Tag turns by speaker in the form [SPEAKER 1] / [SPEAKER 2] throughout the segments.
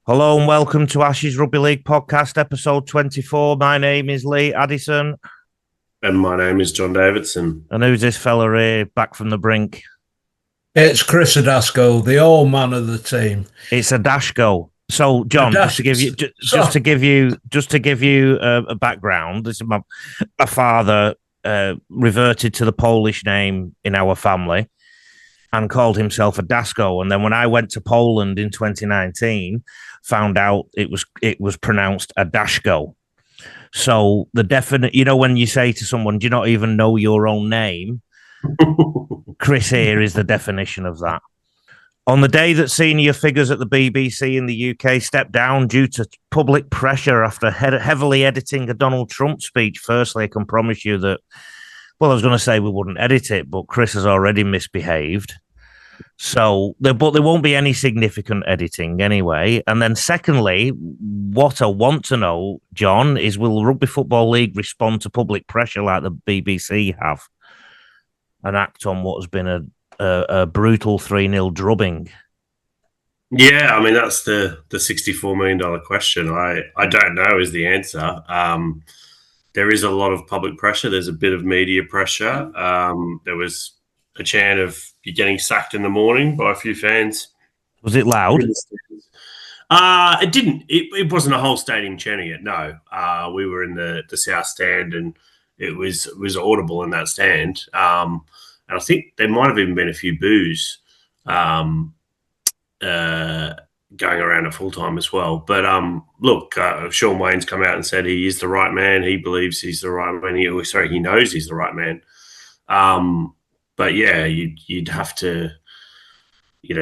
[SPEAKER 1] Hello and welcome to Ashes Rugby League Podcast, episode 24. My name is Lee Addison.
[SPEAKER 2] And my name is John Davidson.
[SPEAKER 1] And who's this fella here, back from the brink?
[SPEAKER 3] It's Chris Adasko, the old man of the team.
[SPEAKER 1] It's Adasko. So, John, just to give you a background, this is my father reverted to the Polish name in our family and called himself Adasko. And then when I went to Poland in 2019, found out it was pronounced Adashko. So the definite, when you say to someone, "Do you not even know your own name?" Chris here is the definition of that. On the day that senior figures at the BBC in the UK stepped down due to public pressure after heavily editing a Donald Trump speech, firstly, I can promise you that, well, I was going to say we wouldn't edit it, but Chris has already misbehaved. So, but there won't be any significant editing anyway. And then secondly, what I want to know, John, is will the Rugby Football League respond to public pressure like the BBC have and act on what has been a brutal 3-0 drubbing?
[SPEAKER 2] Yeah, I mean, that's the $64 million question. I don't know is the answer. There is a lot of public pressure. There's a bit of media pressure. There was a chant of "you're getting sacked in the morning" by a few fans.
[SPEAKER 1] Was it loud?
[SPEAKER 2] It didn't. It wasn't a whole stadium chanting it. No, we were in the south stand, and it was audible in that stand. And I think there might have even been a few boos going around at full time as well. But look, Sean Wayne's come out and said he is the right man. He believes he's the right man. He knows he's the right man. But yeah, you'd have to,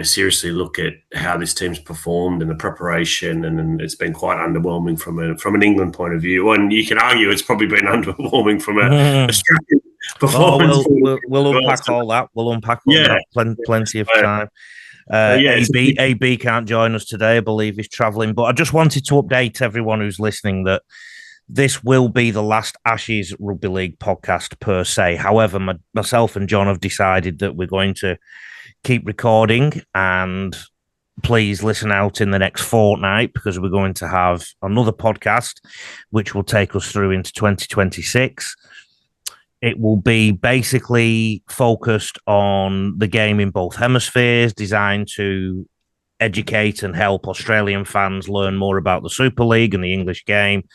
[SPEAKER 2] seriously look at how this team's performed and the preparation, and it's been quite underwhelming from an England point of view. And you can argue it's probably been underwhelming from an Australian performance.
[SPEAKER 1] We'll unpack all that. We'll unpack all that. Plenty of time. AB can't join us today. I believe he's travelling. But I just wanted to update everyone who's listening that this will be the last Ashes Rugby League podcast per se. However, myself and John have decided that we're going to keep recording, and please listen out in the next fortnight because we're going to have another podcast which will take us through into 2026. It will be basically focused on the game in both hemispheres, designed to educate and help Australian fans learn more about the Super League and the English game,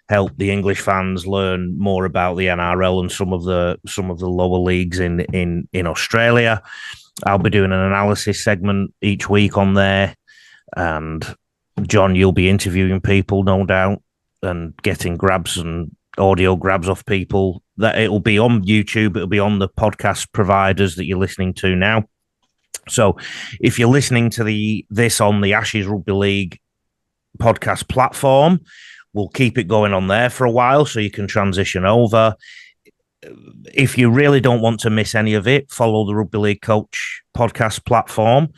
[SPEAKER 1] help the English fans learn more about the NRL and some of the lower leagues in Australia. I'll be doing an analysis segment each week on there, and John, you'll be interviewing people, no doubt, and getting grabs and audio grabs off people. That it'll be on YouTube, it'll be on the podcast providers that you're listening to now. So if you're listening to this on the Ashes Rugby League podcast platform, we'll keep it going on there for a while so you can transition over. If you really don't want to miss any of it, follow the Rugby League Coach podcast platform,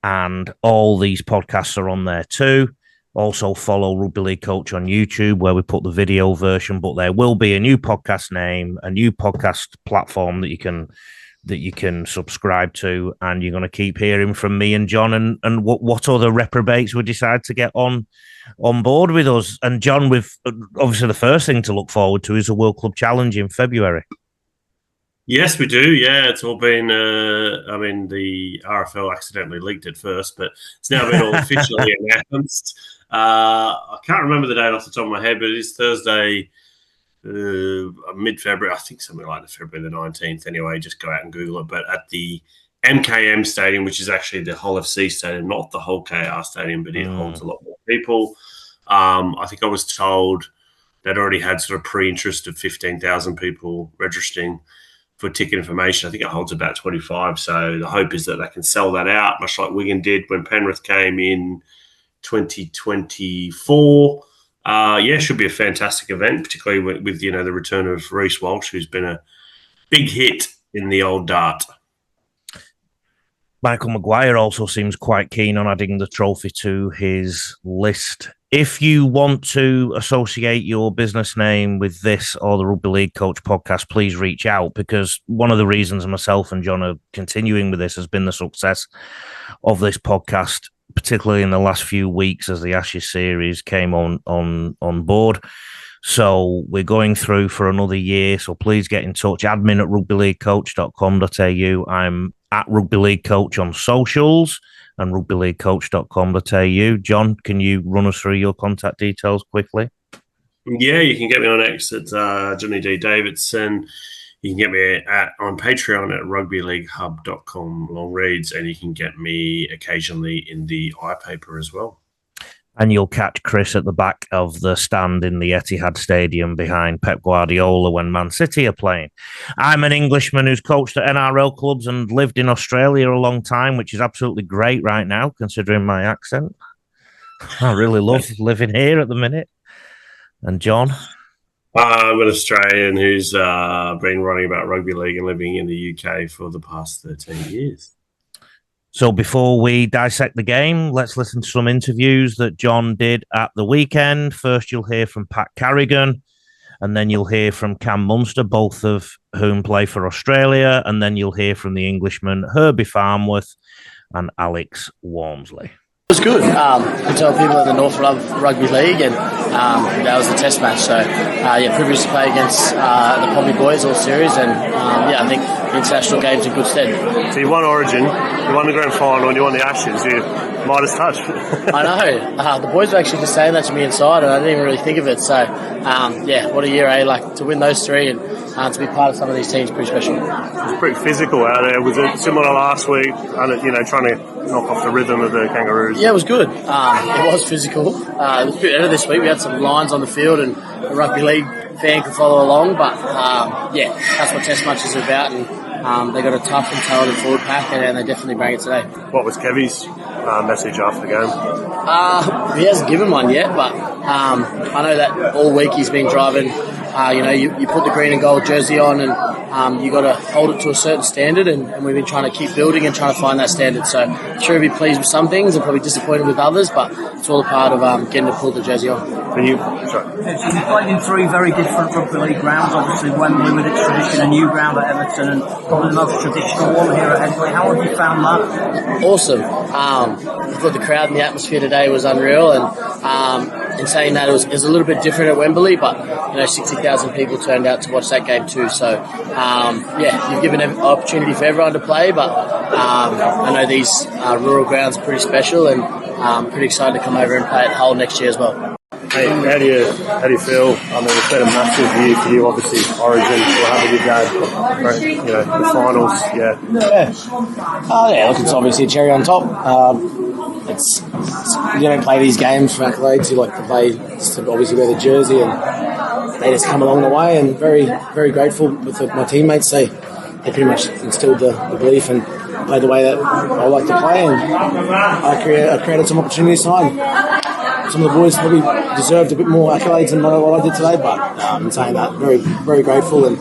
[SPEAKER 1] and all these podcasts are on there too. Also follow Rugby League Coach on YouTube, where we put the video version, but there will be a new podcast name, a new podcast platform that you can subscribe to, and you're going to keep hearing from me and John and what other reprobates we decide to get on board with us. And John, with obviously the first thing to look forward to is the World Club Challenge in February.
[SPEAKER 2] Yes, we do. Yeah, it's all been. The RFL accidentally leaked it first, but it's now been all officially announced. I can't remember the date off the top of my head, but it is Thursday, mid-February. I think something like February the 19th. Anyway, just go out and Google it. But at the MKM Stadium, which is actually the Hull FC Stadium, not the Hull KR Stadium, but it holds a lot more people. I think I was told they'd already had sort of pre-interest of 15,000 people registering for ticket information. I think it holds about 25. So the hope is that they can sell that out, much like Wigan did when Penrith came in 2024. Should be a fantastic event, particularly with the return of Reece Walsh, who's been a big hit in the old dart.
[SPEAKER 1] Michael Maguire also seems quite keen on adding the trophy to his list. If you want to associate your business name with this or the Rugby League Coach podcast, please reach out, because one of the reasons myself and John are continuing with this has been the success of this podcast particularly in the last few weeks as the Ashes series came on board. So we're going through for another year. So please get in touch. admin@rugbyleaguecoach.com.au. I'm at Rugby League Coach on socials and rugbyleaguecoach.com.au. John, can you run us through your contact details quickly?
[SPEAKER 2] Yeah, you can get me on X at Johnny D. Davidson. You can get me on Patreon at rugbyleaguehub.com long reads, and you can get me occasionally in the iPaper as well.
[SPEAKER 1] And you'll catch Chris at the back of the stand in the Etihad Stadium behind Pep Guardiola when Man City are playing. I'm an Englishman who's coached at NRL clubs and lived in Australia a long time, which is absolutely great right now, considering my accent. I really love living here at the minute. And John?
[SPEAKER 2] I'm an Australian who's been running about rugby league and living in the UK for the past 13 years.
[SPEAKER 1] So before we dissect the game, let's listen to some interviews that John did at the weekend. First, you'll hear from Pat Carrigan, and then you'll hear from Cam Munster, both of whom play for Australia, and then you'll hear from the Englishman Herbie Farnworth and Alex Walmsley.
[SPEAKER 4] It was good. I tell people in the North love rugby league, and that was the test match. So, privileged to play against the Pompey boys all series, and I think the international game's in good stead.
[SPEAKER 5] So you won Origin, you won the grand final, and you won the Ashes. You Midas touch.
[SPEAKER 4] I know. The boys were actually just saying that to me inside, and I didn't even really think of it. So, what a year, eh? Like, to win those three and to be part of some of these teams, pretty special.
[SPEAKER 5] It was pretty physical out there. Was it similar to last week? And trying to knock off the rhythm of the Kangaroos.
[SPEAKER 4] Yeah, it was good. It was physical. It was a bit better this week. We had some lines on the field, and the rugby league fan could follow along. But that's what Test matches are about. And they got a tough and talented forward pack, and they definitely bring it today.
[SPEAKER 5] What was Kevy's message after the game?
[SPEAKER 4] He hasn't given one yet, but I know that all week he's been driving. You put the green and gold jersey on, and you got to hold it to a certain standard, and we've been trying to keep building and trying to find that standard. So I'm sure he'll be pleased with some things and probably disappointed with others, but it's all a part of getting to pull the jersey on.
[SPEAKER 5] And you
[SPEAKER 6] played in three very different rugby league grounds. Obviously, Wembley with its tradition, a new ground at Everton, and probably the most traditional one here at Headley. How have you found that?
[SPEAKER 4] Awesome. I thought the crowd and the atmosphere today was unreal, and in saying that, it was a little bit different at Wembley, but 60,000 people turned out to watch that game too. So you've given an opportunity for everyone to play, but I know these rural grounds are pretty special, and I'm pretty excited to come over and play at Hull next year as well.
[SPEAKER 5] Hey, how do you feel? I mean, it's been a massive year for you, obviously. Origin, what happened with Dad? The finals,
[SPEAKER 4] Look, it's obviously a cherry on top. You don't play these games for accolades. You like to play just to obviously wear the jersey, and they just come along the way. And very, very grateful with my teammates. They pretty much instilled the belief and played the way that I like to play. And I created some opportunities tonight. Some of the boys probably deserved a bit more accolades than what I did today, but in saying that, very, very grateful and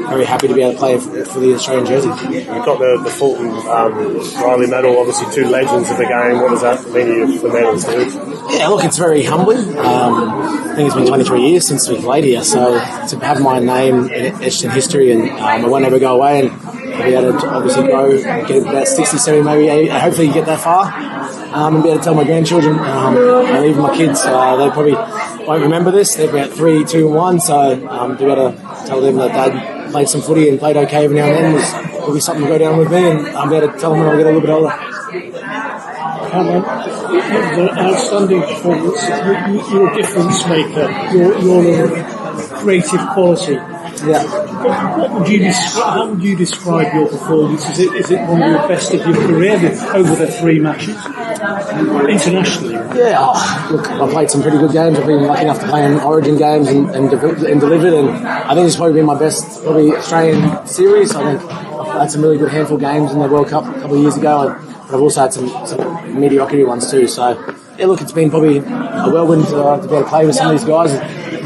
[SPEAKER 4] very happy to be able to play for the Australian jersey.
[SPEAKER 5] You've got the Fulton Riley medal, obviously two legends of the game. What does that mean to you for medals, dude?
[SPEAKER 4] Yeah, look, it's very humbling. I think it's been 23 years since we played here, so to have my name etched in history, and I won't ever go away, and I'll be able to obviously go get about 60, 70, maybe 80, hopefully get that far. And be able to tell my grandchildren, and even my kids, they probably won't remember this. They're about 3, 2, and 1, so to be able to tell them that Dad played some footy and played okay every now and then will be something to go down with me, and I'll be able to tell them when I get a little bit older.
[SPEAKER 7] An outstanding performance. You're a difference maker. You're a creative quality.
[SPEAKER 4] Yeah.
[SPEAKER 7] How would you describe your performance? Is it one of your best of your career over the three matches internationally?
[SPEAKER 4] Yeah, look, I've played some pretty good games. I've been lucky enough to play in Origin games and delivered, and I think it's probably been my best Australian series. I think I've had some really good handful of games in the World Cup a couple of years ago, but I've also had some mediocrity ones too. So yeah, look, it's been probably a whirlwind to be able to play with some of these guys.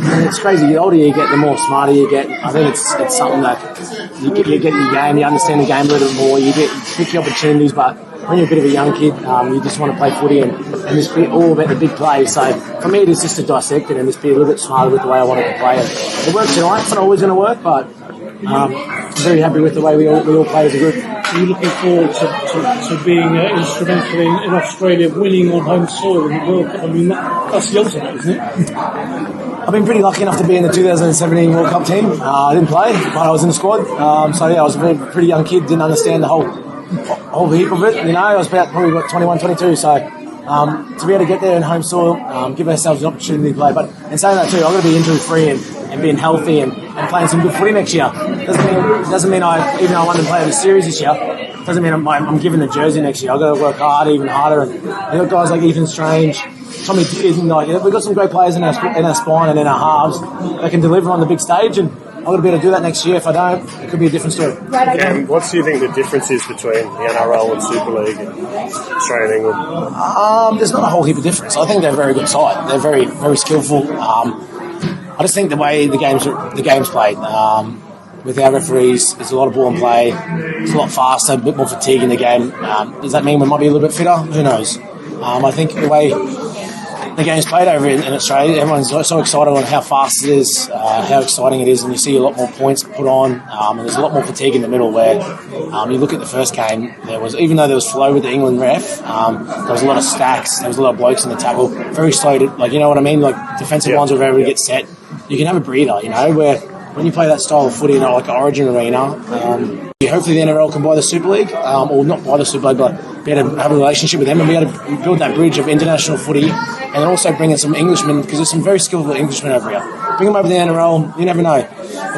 [SPEAKER 4] And it's crazy. The older you get, the more smarter you get. I think it's something that you get in your game, you understand the game a little bit more, you pick your opportunities, but when you're a bit of a young kid, you just want to play footy and just be all about the big play. So for me, it is just to dissect it and just be a little bit smarter with the way I wanted to play. And it worked tonight. It's not always going to work, but I'm very happy with the way we all play as a group.
[SPEAKER 7] Are you looking forward to being instrumental in Australia winning on home soil in the World Cup? I mean, that's the ultimate, isn't it?
[SPEAKER 4] I've been pretty lucky enough to be in the 2017 World Cup team. I didn't play, but I was in the squad. I was a pretty young kid, didn't understand the whole heap of it. I was probably about 21, 22. So to be able to get there in home soil, give ourselves an opportunity to play. But in saying that too, I've got to be injury free and being healthy and playing some good footy next year. Doesn't mean even though I wanted to play the series this year, doesn't mean I'm given the jersey next year. I've got to work hard, even harder. And you've got guys like Ethan Strange, Tommy Dixon, we've got some great players in our spine and in our halves that can deliver on the big stage, and I've got to be able to do that next year. If I don't, it could be a different story.
[SPEAKER 5] What do you think the difference is between the NRL and Super League and Australia and England?
[SPEAKER 4] There's not a whole heap of difference. I think they're a very good side. They're very, very skillful. I just think the way the game's played, with our referees, there's a lot of ball in play. It's a lot faster, a bit more fatigue in the game. Does that mean we might be a little bit fitter? Who knows? I think the way the game's played over in Australia, everyone's so excited on how fast it is, how exciting it is, and you see a lot more points put on, and there's a lot more fatigue in the middle where you look at the first game, even though there was flow with the England ref, there was a lot of stacks, there was a lot of blokes in the tackle, very slow to, you know what I mean, defensive lines were able to get set. You can have a breather, where when you play that style of footy in an Origin arena, hopefully the NRL can buy the Super League, or not buy the Super League, but be able to have a relationship with them and be able to build that bridge of international footy, and then also bring in some Englishmen, because there's some very skillful Englishmen over here. Bring them over to the NRL, you never know.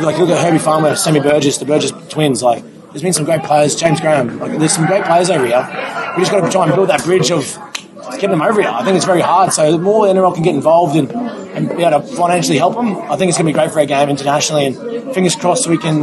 [SPEAKER 4] Look at Herbie Farmer, Sammy Burgess, the Burgess twins. There's been some great players, James Graham. There's some great players over here. We just got to try and build that bridge of getting them over here. I think it's very hard. So the more the NRL can get involved and be able to financially help them, I think it's going to be great for our game internationally. And fingers crossed we can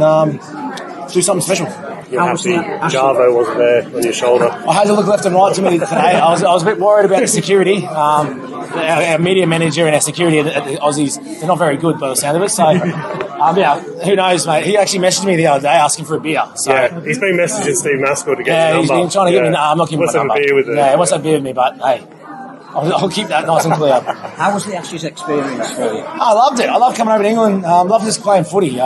[SPEAKER 4] do something special.
[SPEAKER 5] You're happy Javo wasn't there on your shoulder?
[SPEAKER 4] I had to look left and right to me today. I was a bit worried about the security. Our media manager and our security at the Aussies, they're not very good by the sound of it. So, who knows, mate? He actually messaged me the other day asking for a beer. So,
[SPEAKER 5] he's been messaging Steve Maskell to get your number.
[SPEAKER 4] He's been trying to get me. I'm not giving him my number.
[SPEAKER 5] What's a beer with him?
[SPEAKER 4] Yeah, what's that beer with me? But hey, I'll keep that nice and clear.
[SPEAKER 6] How was the Ashes experience for you?
[SPEAKER 4] I loved it. I love coming over to England. Love just playing footy.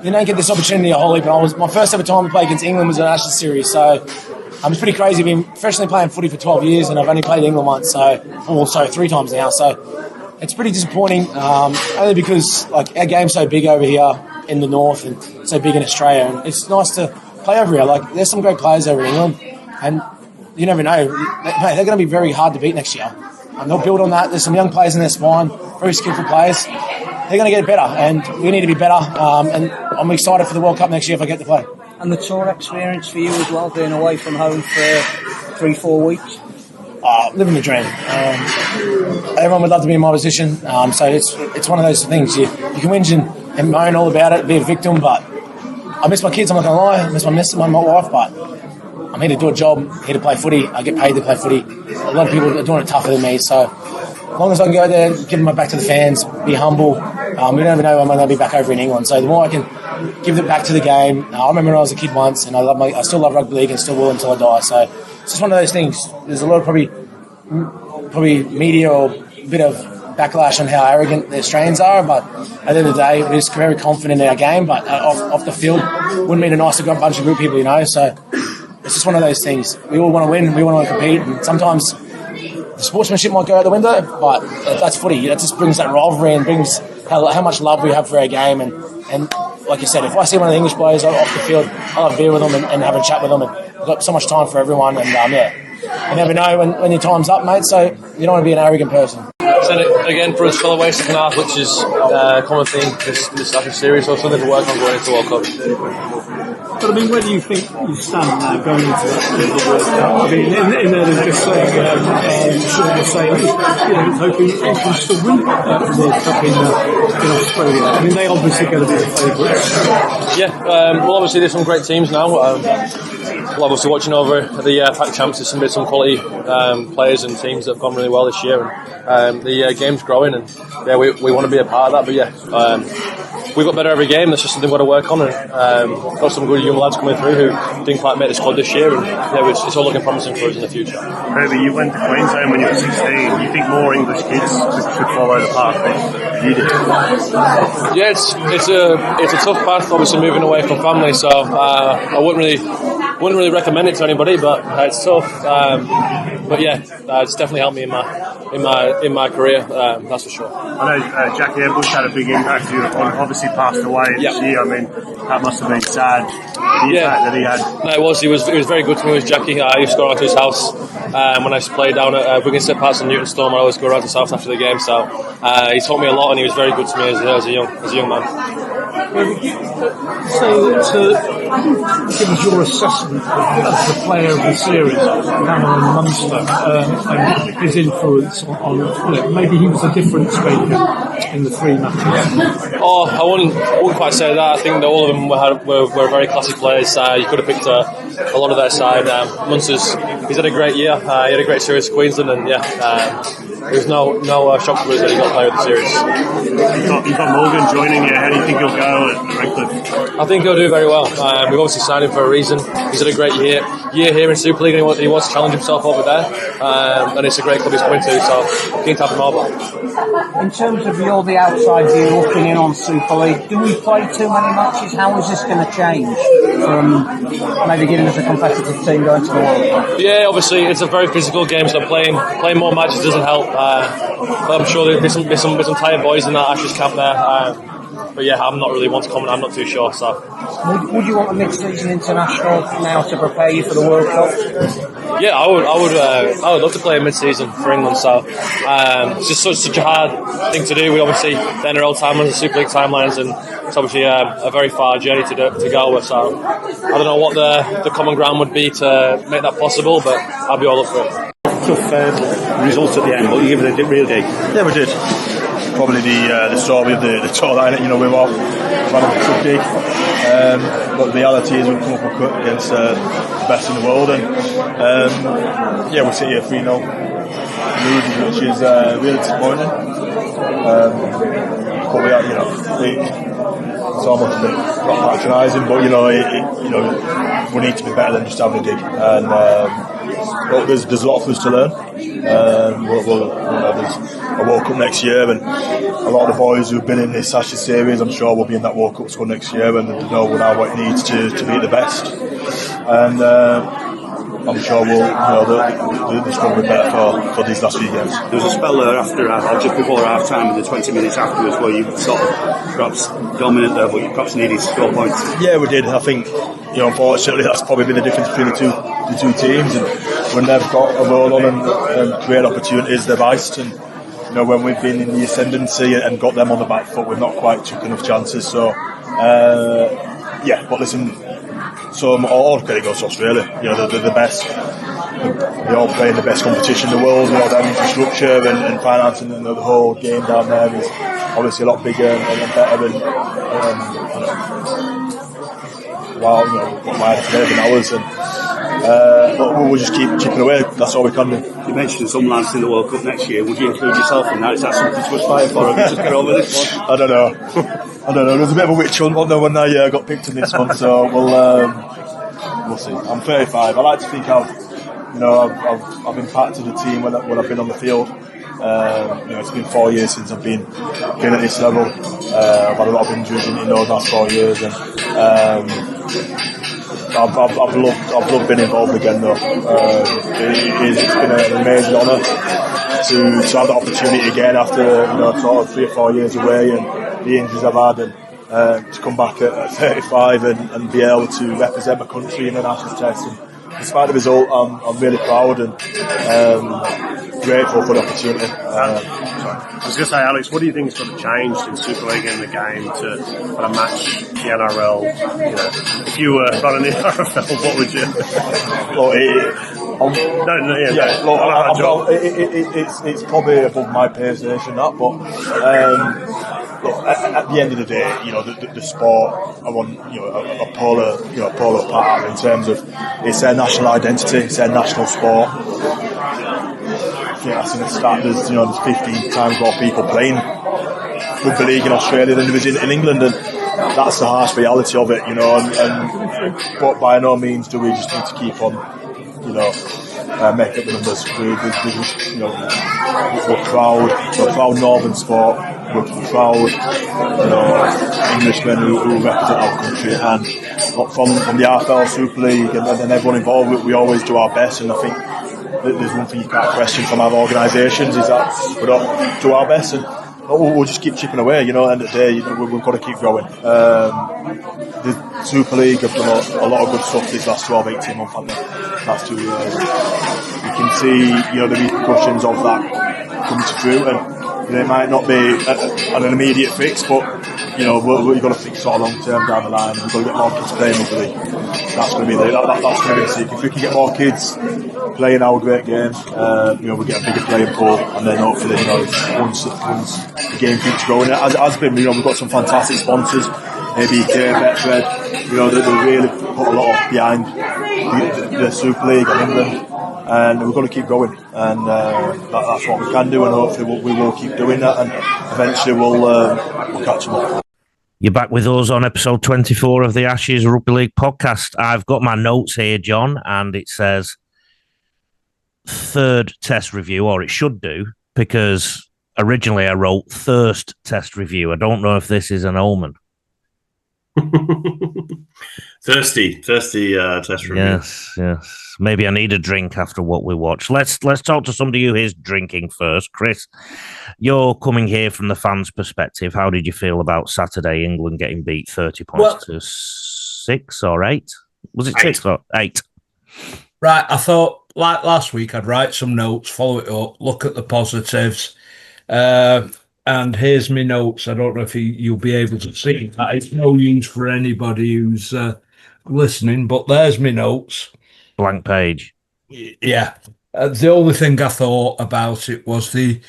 [SPEAKER 4] You don't get this opportunity a whole heap. My first ever time to play against England was an Ashes series, so it's pretty crazy. I've been professionally playing footy for 12 years, and I've only played England once, so 3 times now. So it's pretty disappointing, only because our game's so big over here in the north and so big in Australia, and it's nice to play over here. There's some great players over in England, and you never know. They're going to be very hard to beat next year, and they'll build on that. There's some young players in their spine, very skillful players. They're going to get better, and we need to be better. And I'm excited for the World Cup next year if I get to play.
[SPEAKER 6] And the tour experience for you as well, being away from home for 3-4 weeks?
[SPEAKER 4] Living the dream. Everyone would love to be in my position. So it's one of those things. You can whinge and moan all about it, be a victim, but I miss my kids, I'm not going to lie. I miss my missus, my wife, but I'm here to do a job, here to play footy. I get paid to play footy. A lot of people are doing it tougher than me, so as long as I can go there, give my back to the fans, be humble. We never know when I'm going to be back over in England. So the more I can give it back to the game. I remember when I was a kid once, and I still love rugby league and still will until I die. So it's just one of those things. There's a lot of probably media or a bit of backlash on how arrogant the Australians are, but at the end of the day, we're just very confident in our game. But off the field, wouldn't mean a nice bunch of good people, So it's just one of those things. We all want to win. We want to compete, and sometimes the sportsmanship might go out the window, but that's footy. That just brings that rivalry and brings how much love we have for our game. And like you said, if I see one of the English players off the field, I'll have a beer with them and have a chat with them. And we've got so much time for everyone. And you never know when your time's up, mate. So you don't want to be an arrogant person.
[SPEAKER 8] Said it again for us, fellow second half, which is a common theme this Ashes series, so something to work on going into the World Cup.
[SPEAKER 7] But where do you think you stand now going into the World Cup? In there they're just saying, it's hoping England can still win the World Cup in Australia. They obviously going to be the favourites.
[SPEAKER 8] Yeah, well, obviously there's some great teams now. Well, obviously watching over the Pac Champs, there's some quality players and teams that have gone really well this year, and the game's growing, and we want to be a part of that. But we've got better every game. That's just something we've got to work on, and got some good young lads coming through who didn't quite make the squad this year, and it's all looking promising for us in the future.
[SPEAKER 5] Herbie, you went to Queensland when you were 16. You think more English kids could follow the path that you did?
[SPEAKER 8] Yeah, it's a tough path, obviously moving away from family, so I wouldn't really wouldn't really recommend it to anybody, but it's tough. But yeah, it's definitely helped me in my career. That's for sure.
[SPEAKER 5] I know Jackie Edwards had a big impact. You obviously passed away this year. I mean, that must have been sad. The impact that he had.
[SPEAKER 8] No, it was. He was very good to me. It was Jackie. I used to go around to his house when I used to play down at Wigan St Pat's and Newton Storm. I always go around to his house after the game. So he taught me a lot, and he was very good to me as a young man.
[SPEAKER 7] So, give us your assessment of the player of the series, Cameron Munster, and his influence on maybe he was a difference maker in the 3 matches.
[SPEAKER 8] Oh, I wouldn't quite say that. I think that all of them were very classy players. You could have picked a lot of their side. Munster's, he's had a great year. He had a great series for Queensland, and there's no shock to us that he got player of the series.
[SPEAKER 5] You've got Morgan joining you. How do you think he'll go at Redcliffe?
[SPEAKER 8] I think he'll do very well. We've obviously signed him for a reason. He's had a great year here in Super League, and he wants to challenge himself over there. And it's a great club he's coming to, so I'm keen to have him over.
[SPEAKER 6] In terms of the outside view looking in on Super League, do we play too many matches? How is this going to change from maybe giving us a competitive team going to the World Cup?
[SPEAKER 8] Yeah, obviously it's a very physical game, so playing more matches doesn't help. But I'm sure there'll be some tired boys in that Ashes camp there. But yeah, I'm not really one to comment. I'm not too sure. So,
[SPEAKER 6] would you want a mid-season international now to prepare you for the World Cup?
[SPEAKER 8] Yeah, I would love to play a mid-season for England. So it's just such a hard thing to do. We obviously the NRL timelines and Super League timelines, and it's obviously a very far journey to go with. So I don't know what the common ground would be to make that possible, but I'll be all up for it.
[SPEAKER 9] Tough results at the end, but you give it a real dig.
[SPEAKER 5] Yeah, we did. Probably the story of the tour line. We've had a good dig, but the reality is we've come up a cut against the best in the world, and we sit here 3-0 losing, which is really disappointing. But it's almost a bit not patronising, but we need to be better than just having a dig, and there's a lot for us to learn. There's a World Cup next year, and a lot of the boys who've been in this Ashes series, I'm sure, will be in that World Cup squad next year, and they know now what it needs to be the best. And I'm sure the squad will be better for these last few games.
[SPEAKER 9] There was a spell there after, just before half time, in the 20 minutes afterwards, where you sort of perhaps dominant there, but you perhaps needed to score points.
[SPEAKER 5] Yeah, we did. I think, unfortunately, that's probably been the difference between the two teams. And when they've got a roll on and create opportunities, they've iced. And when we've been in the ascendancy and got them on the back foot, we've not quite took enough chances. So, but listen, so all credit goes to Australia. They're the best. They all play in the best competition in the world. Their infrastructure and financing and the whole game down there is obviously a lot bigger and better than today than ours. But we'll just keep chipping away. That's all we can do.
[SPEAKER 9] You mentioned some lads in the World Cup next year.Uld you include yourself in that? Is that something to aspire for? Or just get over this one?
[SPEAKER 5] I don't know. There was a bit of a witch hunt when I got picked in this one, so we'll see. I'm 35. I like to think I've impacted the team when I've been on the field. It's been 4 years since I've been at this level. I've had a lot of injuries in those last 4 years, and I've loved being involved again though. It's been an amazing honour to have the opportunity again after sort of 3 or 4 years away and the injuries I've had, and to come back at 35 and be able to represent my country in an Ashes test. And despite the result, I'm really proud and grateful for the opportunity. I was going to say, Alex, what do you think has sort of changed in Super League and the game to match the NRL? If you were running the NRL, what would you? It's probably above my pay station that, but. At the end of the day, the sport, I want a polar part in terms of it's their national identity, it's their national sport. I think that's in the stat. There's 15 times more people playing rugby league in Australia than there is in England, and that's the harsh reality of it. But by no means do we just need to keep on, make up the numbers. We're proud Northern sport. we're proud, Englishmen who represent our country, and from the RFL Super League and everyone involved, we always do our best. And I think there's one thing you can't question from our organisations is that we don't do our best, and we'll just keep chipping away. At the end of the day, we've got to keep going. The Super League have done a lot of good stuff this last 12-18 months, haven't they? Last 2 years. You can see, the repercussions of that coming through, and it might not be an immediate fix, but we've got to think sort of long term down the line. We've got to get more kids playing rugby. That's going to be the secret. If we can get more kids playing our great games, we get a bigger playing pool, and then hopefully, once the game keeps growing, as it has been, we've got some fantastic sponsors. ABK, Betfred, they really put a lot behind the Super League in England, and we've got to keep going, and that's what we can do, and hopefully we will keep doing that, and eventually we'll catch them up.
[SPEAKER 1] You're back with us on episode 24 of the Ashes Rugby League podcast. I've got my notes here, John, and it says third test review, or it should do, because originally I wrote thirst test review. I don't know if this is an omen.
[SPEAKER 2] thirsty test review.
[SPEAKER 1] Yes. Maybe I need a drink after what we watched. Let's talk to somebody who is drinking first. Chris, you're coming here from the fans' perspective. How did you feel about Saturday, England getting beat 30 points to 6 or 8? Was it 6 or 8?
[SPEAKER 3] Right, I thought, like last week, I'd write some notes, follow it up, look at the positives. And here's my notes. I don't know if you'll be able to see that. It's no use for anybody who's listening, but there's my notes.
[SPEAKER 1] Blank page.
[SPEAKER 3] Yeah. The only thing I thought about it was the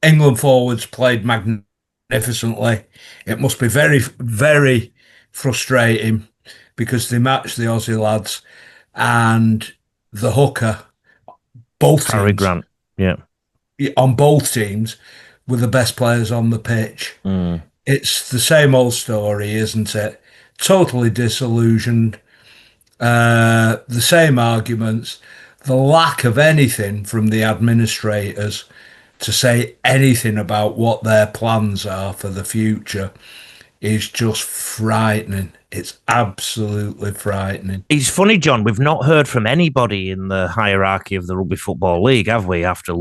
[SPEAKER 3] England forwards played magnificently. It must be very, very frustrating because they matched the Aussie lads, and the hooker, both
[SPEAKER 1] Harry
[SPEAKER 3] teams.
[SPEAKER 1] Grant, yeah.
[SPEAKER 3] On both teams were the best players on the pitch. It's the same old story, isn't it? Totally disillusioned. The same arguments. The lack of anything from the administrators to say anything about what their plans are for the future is just frightening. It's absolutely frightening.
[SPEAKER 1] It's funny, John, we've not heard from anybody in the hierarchy of the Rugby Football League, have we? After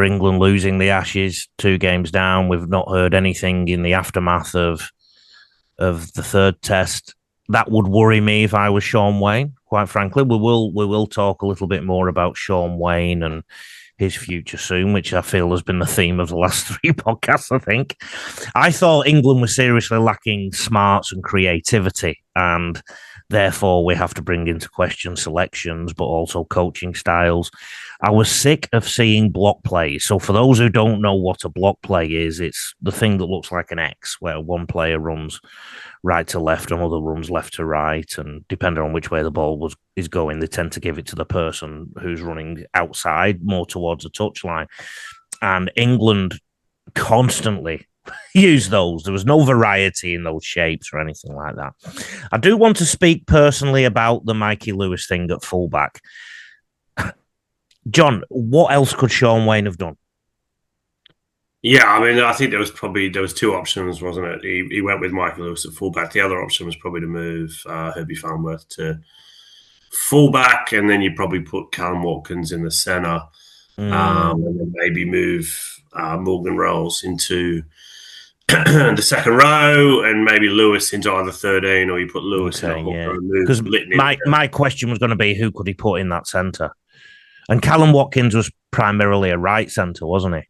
[SPEAKER 1] England losing the Ashes 2 games down, we've not heard anything in the aftermath of the third test. That would worry me if I was Sean Wayne, quite frankly. We will talk a little bit more about Sean Wayne and his future soon, which I feel has been the theme of the last 3 podcasts, I think. I thought England was seriously lacking smarts and creativity, and therefore we have to bring into question selections, but also coaching styles. I was sick of seeing block plays. So for those who don't know what a block play is, it's the thing that looks like an X, where one player runs right to left, another runs left to right, and depending on which way the ball is going, they tend to give it to the person who's running outside, more towards the touchline. And England constantly used those. There was no variety in those shapes or anything like that. I do want to speak personally about the Mikey Lewis thing at fullback. John, what else could Sean Wayne have done?
[SPEAKER 2] Yeah, I mean, I think there was 2 options, wasn't it? He went with Michael Lewis at fullback. The other option was probably to move Herbie Farnworth to fullback, and then you probably put Callum Watkins in the centre, and then maybe move Morgan Rolls into the second row, and maybe Lewis into either 13, or you put Lewis in.
[SPEAKER 1] Yeah. Because my question was going to be, who could he put in that centre? And Callum Watkins was primarily a right centre, wasn't he?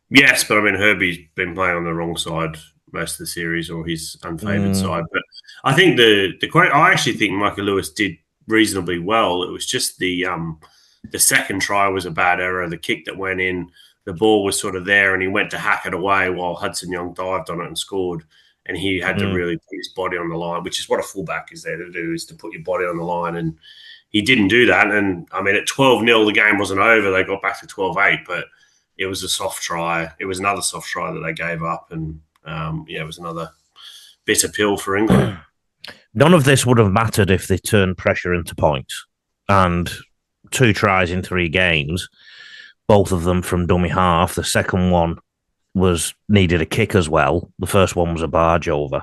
[SPEAKER 2] Yes, but I mean, Herbie's been playing on the wrong side most of the series, or his unfavoured side. But I think I actually think Michael Lewis did reasonably well. It was just the second try was a bad error. The kick that went in, the ball was sort of there, and he went to hack it away while Hudson Young dived on it and scored. And he had to really put his body on the line, which is what a fullback is there to do, is to put your body on the line. And he didn't do that. And I mean, at 12-0, the game wasn't over. They got back to 12-8, but it was a soft try. It was another soft try that they gave up. And it was another bitter pill for England.
[SPEAKER 1] None of this would have mattered if they turned pressure into points. And 2 tries in 3 games both of them from dummy half. The second one needed a kick as well. The first one was a barge over.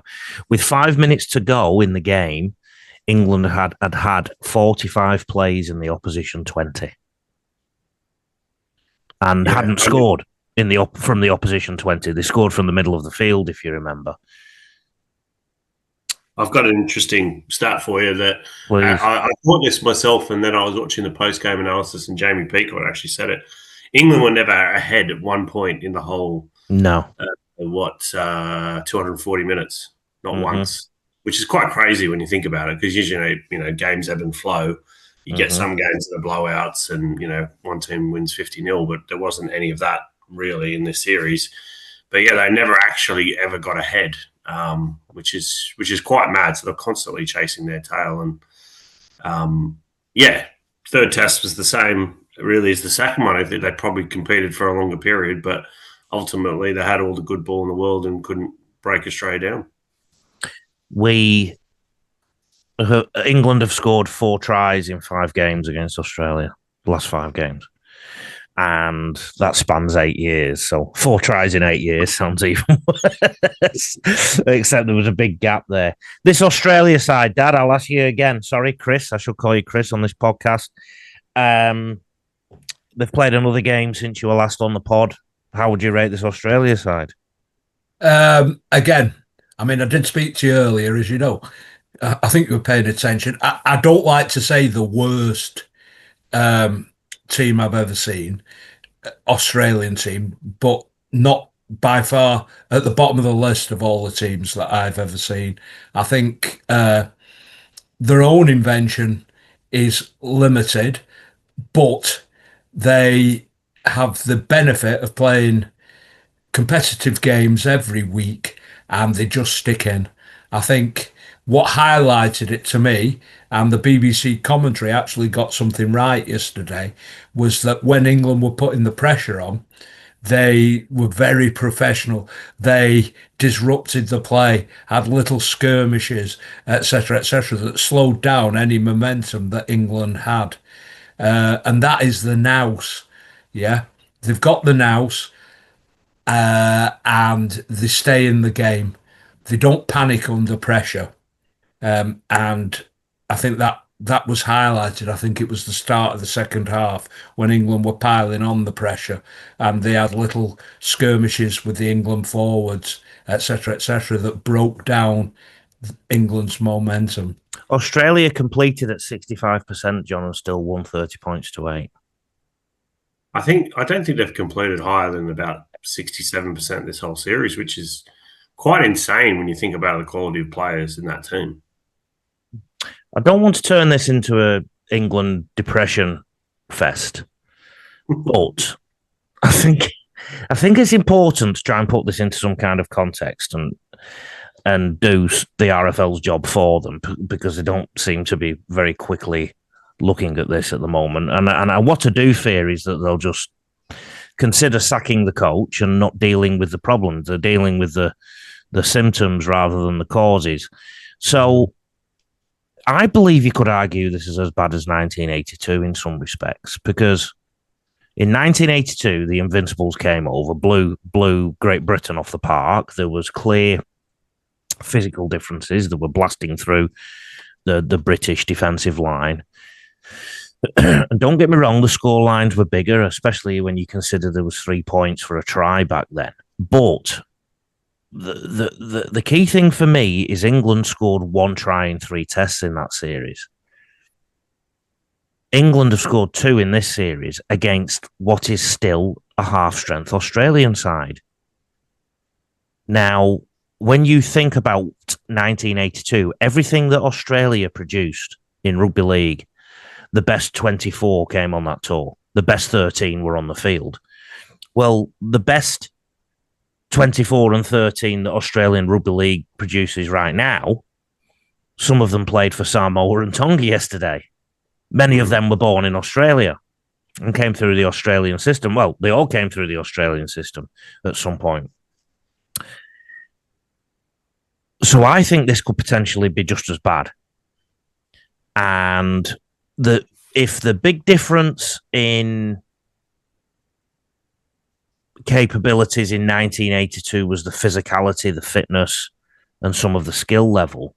[SPEAKER 1] With 5 minutes to go in the game, England had 45 plays in the opposition 20, and hadn't scored from the opposition 20. They scored from the middle of the field, if you remember.
[SPEAKER 2] I've got an interesting stat for you that I thought this myself, and then I was watching the post-game analysis, and Jamie Peacock actually said it. England were never ahead at one point in the whole 240 minutes, not once, which is quite crazy when you think about it, because usually, games ebb and flow. You get some games that are blowouts and, one team wins 50-0, but there wasn't any of that really in this series. But yeah, they never actually ever got ahead, which is quite mad. So they're constantly chasing their tail. And third test was the same really as the second one. I think they probably competed for a longer period, but ultimately they had all the good ball in the world and couldn't break Australia down.
[SPEAKER 1] England have scored 4 tries in 5 games against Australia, the last 5 games. And that spans 8 years. So 4 tries in 8 years sounds even worse. Except there was a big gap there. This Australia side, Dad, I'll ask you again. Sorry, Chris. I should call you Chris on this podcast. They've played another game since you were last on the pod. How would you rate this Australia side?
[SPEAKER 3] Again, I did speak to you earlier, as you know. I think you were paying attention. I don't like to say the worst team I've ever seen, Australian team, but not by far at the bottom of the list of all the teams that I've ever seen. I think their own invention is limited, but they have the benefit of playing competitive games every week, and they just stick in. I think what highlighted it to me, and the BBC commentary actually got something right yesterday, was that when England were putting the pressure on, they were very professional. They disrupted the play, had little skirmishes, etc., that slowed down any momentum that England had. And that is the nous. Yeah, they've got the nous, and they stay in the game. They don't panic under pressure. And I think that was highlighted. I think it was the start of the second half when England were piling on the pressure, and they had little skirmishes with the England forwards, etc., that broke down England's momentum.
[SPEAKER 1] Australia completed at 65%, John, and still won 30 points to 8.
[SPEAKER 2] I don't think they've completed higher than about 67% this whole series, which is quite insane when you think about the quality of players in that team.
[SPEAKER 1] I don't want to turn this into a England depression fest, but I think it's important to try and put this into some kind of context and do the RFL's job for them, because they don't seem to be very quickly looking at this at the moment. And what I do fear is that they'll just consider sacking the coach and not dealing with the problems. They're dealing with the symptoms rather than the causes. So I believe you could argue this is as bad as 1982 in some respects, because in 1982, the Invincibles came over, blew Great Britain off the park. There was clear physical differences that were blasting through the British defensive line. And don't get me wrong, the score lines were bigger, especially when you consider there was 3 points for a try back then. But the key thing for me is England scored 1 try in 3 tests in that series. England have scored 2 in this series against what is still a half-strength Australian side. Now, when you think about 1982, everything that Australia produced in rugby league, the best 24 came on that tour. The best 13 were on the field. Well, the best 24 and 13 that Australian rugby league produces right now, some of them played for Samoa and Tonga yesterday. Many of them were born in Australia and came through the Australian system. Well, they all came through the Australian system at some point. So I think this could potentially be just as bad. And if the big difference in capabilities in 1982 was the physicality, the fitness, and some of the skill level.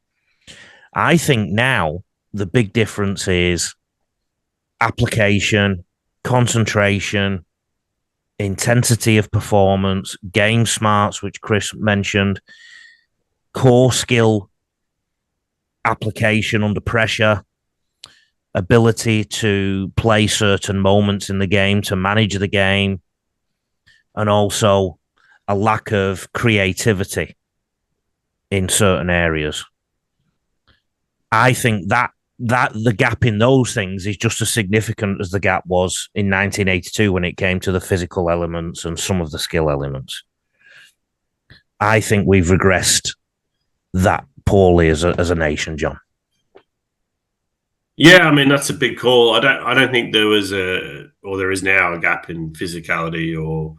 [SPEAKER 1] I think now the big difference is application, concentration, intensity of performance, game smarts, which Chris mentioned, core skill, application under pressure, ability to play certain moments in the game, to manage the game, and also a lack of creativity in certain areas. I think that the gap in those things is just as significant as the gap was in 1982 when it came to the physical elements and some of the skill elements. I think we've regressed that poorly as a nation, John.
[SPEAKER 2] Yeah, I mean that's a big call. I don't think there was there is now a gap in physicality or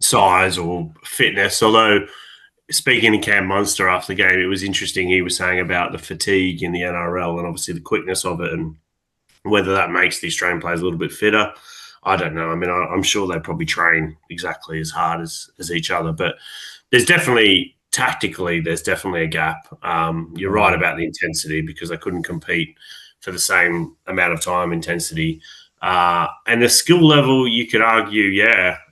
[SPEAKER 2] size or fitness. Although speaking to Cam Munster after the game, it was interesting. He was saying about the fatigue in the NRL and obviously the quickness of it, and whether that makes the Australian players a little bit fitter. I don't know. I mean, I'm sure they probably train exactly as hard as each other, but there's definitely. Tactically, there's definitely a gap. You're right about the intensity because they couldn't compete for the same amount of time intensity. And the skill level, you could argue,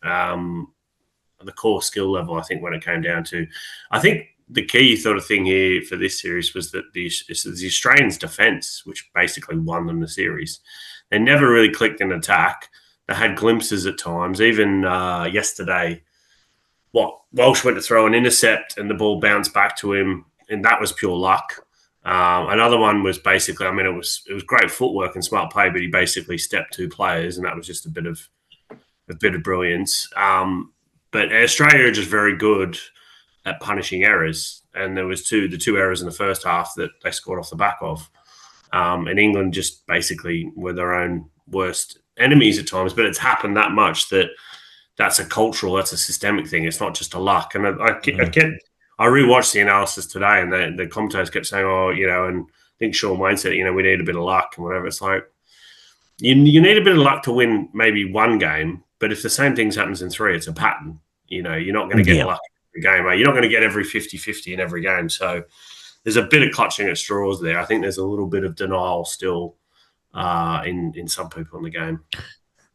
[SPEAKER 2] the core skill level, I think when it came down to, I think the key sort of thing here for this series was that the Australians' defence, which basically won them the series, they never really clicked in attack. They had glimpses at times. Even yesterday, Walsh went to throw an intercept and the ball bounced back to him, and that was pure luck. Another one was basically, I mean, it was great footwork and smart play, but he basically stepped two players, and that was just a bit of brilliance. But Australia are just very good at punishing errors, and there was the two errors in the first half that they scored off the back of. And England just basically were their own worst enemies at times, but it's happened that much that that's a systemic thing. It's not just a luck. And I rewatched the analysis today, and the commentators kept saying, and I think Sean Wayne said, we need a bit of luck and whatever. It's like, you need a bit of luck to win maybe one game, but if the same things happens in three, it's a pattern. You're not going to get luck in every game. You're not going to get every 50-50 in every game. So there's a bit of clutching at straws there. I think there's a little bit of denial still in some people in the game.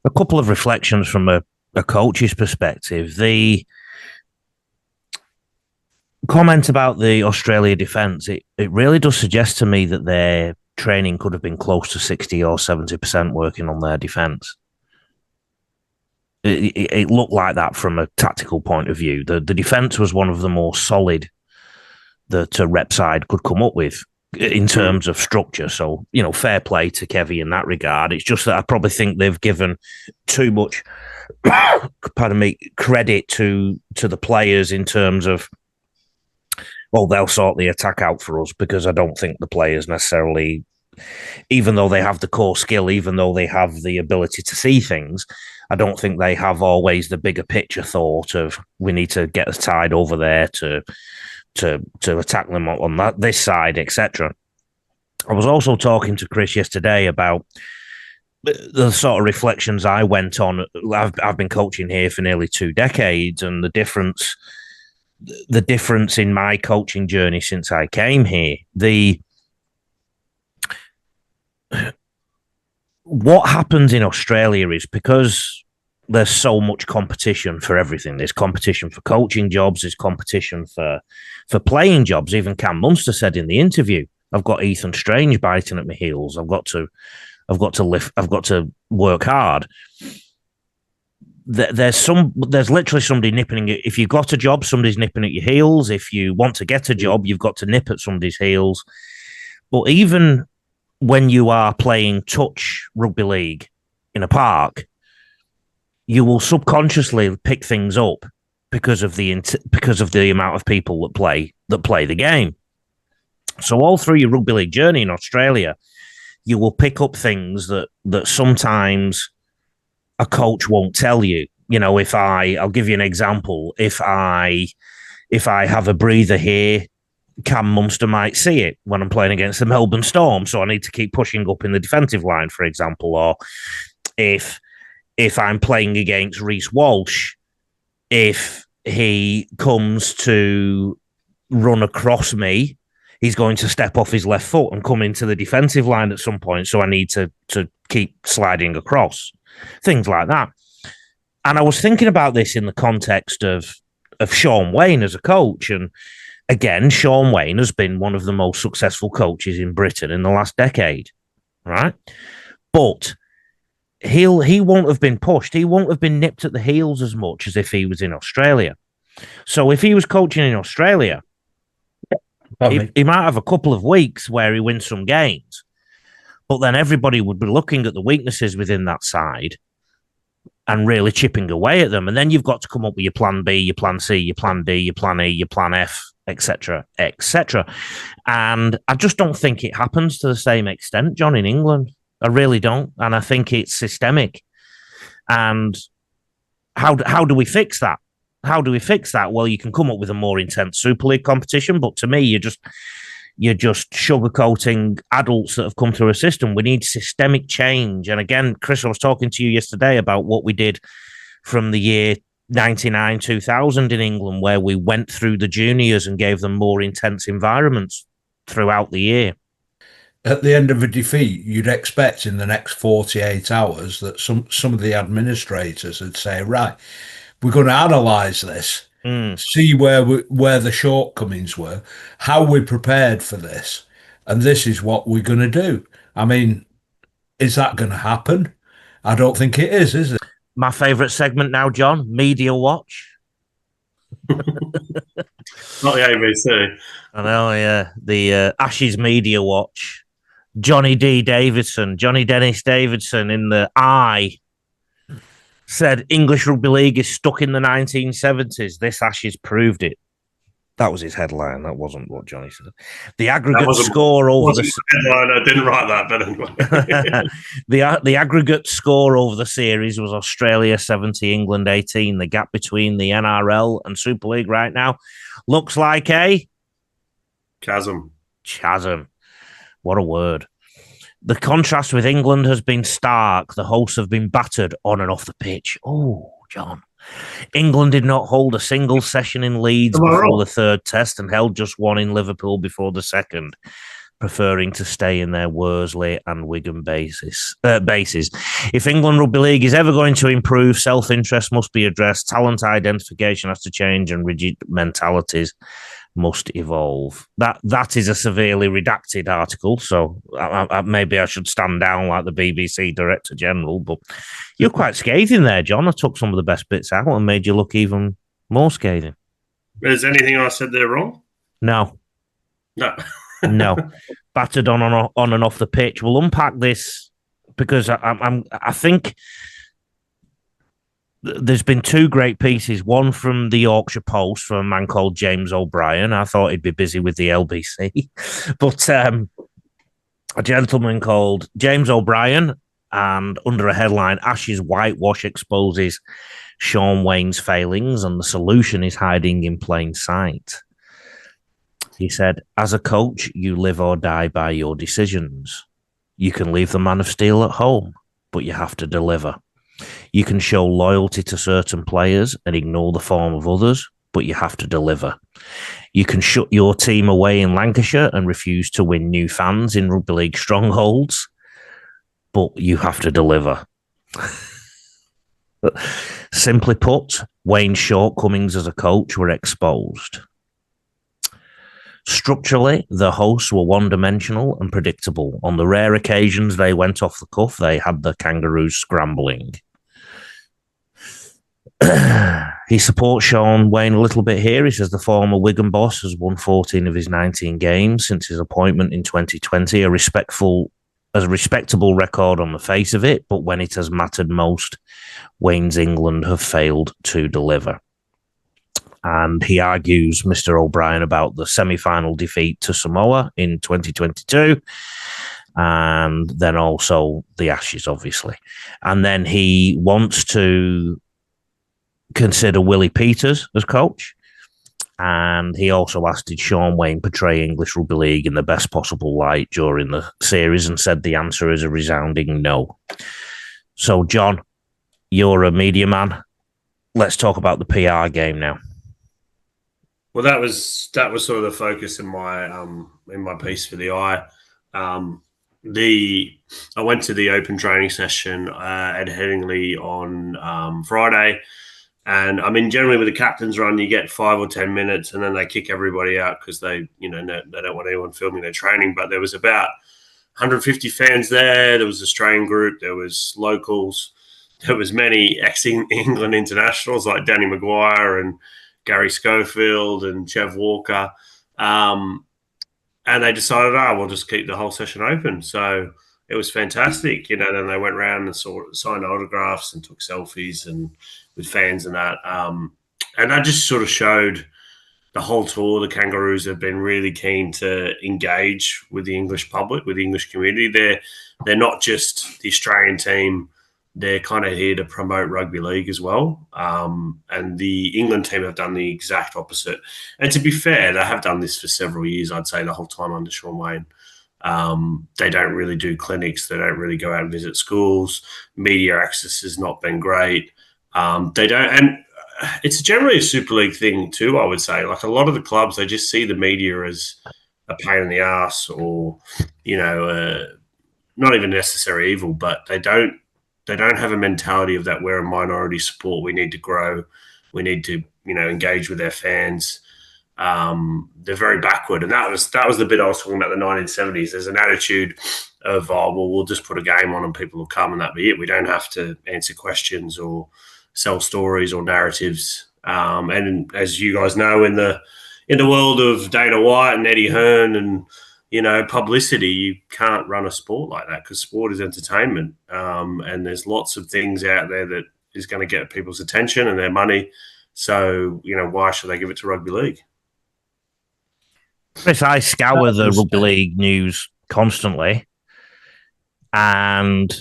[SPEAKER 1] A couple of reflections from a coach's perspective. The comment about the Australia defence, it really does suggest to me that their training could have been close to 60 or 70% working on their defence. It looked like that from a tactical point of view. The defence was one of the more solid that a rep side could come up with in terms of structure. So, fair play to Kevy in that regard. It's just that I probably think they've given too much credit to the players in terms of, they'll sort the attack out for us, because I don't think the players necessarily, even though they have the core skill, even though they have the ability to see things, I don't think they have always the bigger picture thought of, we need to get a tide over there to attack them on this side, etc. I was also talking to Chris yesterday about the sort of reflections I went on. I've been coaching here for nearly 2 decades, and the difference in my coaching journey since I came here, what happens in Australia is, because there's so much competition for everything. There's competition for coaching jobs. There's competition for playing jobs. Even Cam Munster said in the interview, I've got Ethan Strange biting at my heels. I've got to work hard. There's literally somebody nipping at, if you've got a job, somebody's nipping at your heels. If you want to get a job, you've got to nip at somebody's heels. But even when you are playing touch rugby league in a park, you will subconsciously pick things up because of the amount of people that play the game. So all through your rugby league journey in Australia, you will pick up things that sometimes a coach won't tell you. I'll give you an example. If I have a breather here, Cam Munster might see it when I'm playing against the Melbourne Storm, so I need to keep pushing up in the defensive line, for example. Or if if I'm playing against Reece Walsh, if he comes to run across me, he's going to step off his left foot and come into the defensive line at some point. So I need to keep sliding across, things like that. And I was thinking about this in the context of Sean Wayne as a coach. And again, Sean Wayne has been one of the most successful coaches in Britain in the last decade, right? But he won't have been pushed. He won't have been nipped at the heels as much as if he was in Australia. So if he was coaching in Australia, he might have a couple of weeks where he wins some games, but then everybody would be looking at the weaknesses within that side and really chipping away at them. And then you've got to come up with your plan B, your plan C, your plan D, your plan E, your plan F, etc., etc. And I just don't think it happens to the same extent, John, in England. I really don't. And I think it's systemic. And how do we fix that? How do we fix that? Well, you can come up with a more intense Super League competition, but to me, you're just sugarcoating adults that have come through a system. We need systemic change. And again, Chris, I was talking to you yesterday about what we did from the year 99, 2000 in England, where we went through the juniors and gave them more intense environments throughout the year.
[SPEAKER 3] At the end of a defeat, you'd expect in the next 48 hours that some of the administrators would say, right, we're going to analyse this, see where the shortcomings were, how we prepared for this, and this is what we're going to do. I mean, is that going to happen? I don't think it is it?
[SPEAKER 1] My favourite segment now, John, Media Watch.
[SPEAKER 2] Not the ABC.
[SPEAKER 1] I know, yeah. The Ashes Media Watch. Johnny Dennis Davidson in the Eye said English Rugby League is stuck in the 1970s. This Ashes proved it. That was his headline. That wasn't what Johnny said. The aggregate score over the
[SPEAKER 2] headline. I didn't write that, but anyway.
[SPEAKER 1] the aggregate score over the series was Australia 70, England 18. The gap between the NRL and Super League right now looks like a
[SPEAKER 2] chasm.
[SPEAKER 1] What a word. The contrast with England has been stark. The hosts have been battered on and off the pitch. Oh, John. England did not hold a single session in Leeds before the third test and held just one in Liverpool before the second, preferring to stay in their Worsley and Wigan bases. If England Rugby League is ever going to improve, self-interest must be addressed, talent identification has to change, and rigid mentalities must evolve. That is a severely redacted article, so maybe I should stand down like the BBC Director General, but you're quite scathing there, John. I took some of the best bits out and made you look even more scathing.
[SPEAKER 2] Is anything I said there wrong?
[SPEAKER 1] No. No. Battered on and off the pitch. We'll unpack this because I think there's been two great pieces. One from the Yorkshire Post from a man called James O'Brien. I thought he'd be busy with the LBC. But a gentleman called James O'Brien, and under a headline, Ashes Whitewash exposes Sean Wayne's failings and the solution is hiding in plain sight. He said, as a coach, you live or die by your decisions. You can leave the man of steel at home, but you have to deliver. You can show loyalty to certain players and ignore the form of others, but you have to deliver. You can shut your team away in Lancashire and refuse to win new fans in rugby league strongholds, but you have to deliver. Simply put, Wayne's shortcomings as a coach were exposed. Structurally, the hosts were one-dimensional and predictable. On the rare occasions they went off the cuff, they had the Kangaroos scrambling. He supports Sean Wayne a little bit here. He says the former Wigan boss has won 14 of his 19 games since his appointment in 2020, a respectable record on the face of it, but when it has mattered most, Wayne's England have failed to deliver. And he argues, Mr. O'Brien, about the semi-final defeat to Samoa in 2022, and then also the Ashes, obviously. And then he wants to consider Willie Peters as coach, and he also asked, did Sean Wayne portray English Rugby League in the best possible light during the series, and said the answer is a resounding no. So, John, you're a media man. Let's talk about the PR game now.
[SPEAKER 2] Well, that was sort of the focus in my piece for the Eye. I went to the open training session at Headingley on Friday, and I mean, generally with the captain's run, you get 5 or 10 minutes, and then they kick everybody out because they don't want anyone filming their training. But there was about 150 fans there. There was Australian group. There was locals. There was many ex-England internationals like Danny Maguire and Gary Schofield and Chev Walker. And they decided, we'll just keep the whole session open. So it was fantastic. Then they went around and signed autographs and took selfies and with fans and that. And that just sort of showed the whole tour. The Kangaroos have been really keen to engage with the English public, with the English community. They're not just the Australian team. They're kind of here to promote rugby league as well. And the England team have done the exact opposite. And to be fair, they have done this for several years, I'd say the whole time under Sean Wayne. They don't really do clinics. They don't really go out and visit schools. Media access has not been great. They don't, and it's generally a Super League thing too, I would say. Like a lot of the clubs, they just see the media as a pain in the ass or, not even necessary evil, but they don't have a mentality of that we're a minority sport. We need to grow. We need to, engage with their fans. They're very backward. And that was the bit I was talking about the 1970s. There's an attitude of, we'll just put a game on and people will come and that'll be it. We don't have to answer questions or sell stories or narratives. And as you guys know, in the world of Dana White and Eddie Hearn and, publicity, you can't run a sport like that because sport is entertainment. And there's lots of things out there that is going to get people's attention and their money. So, why should they give it to rugby league?
[SPEAKER 1] Chris, I scour the rugby league news constantly, and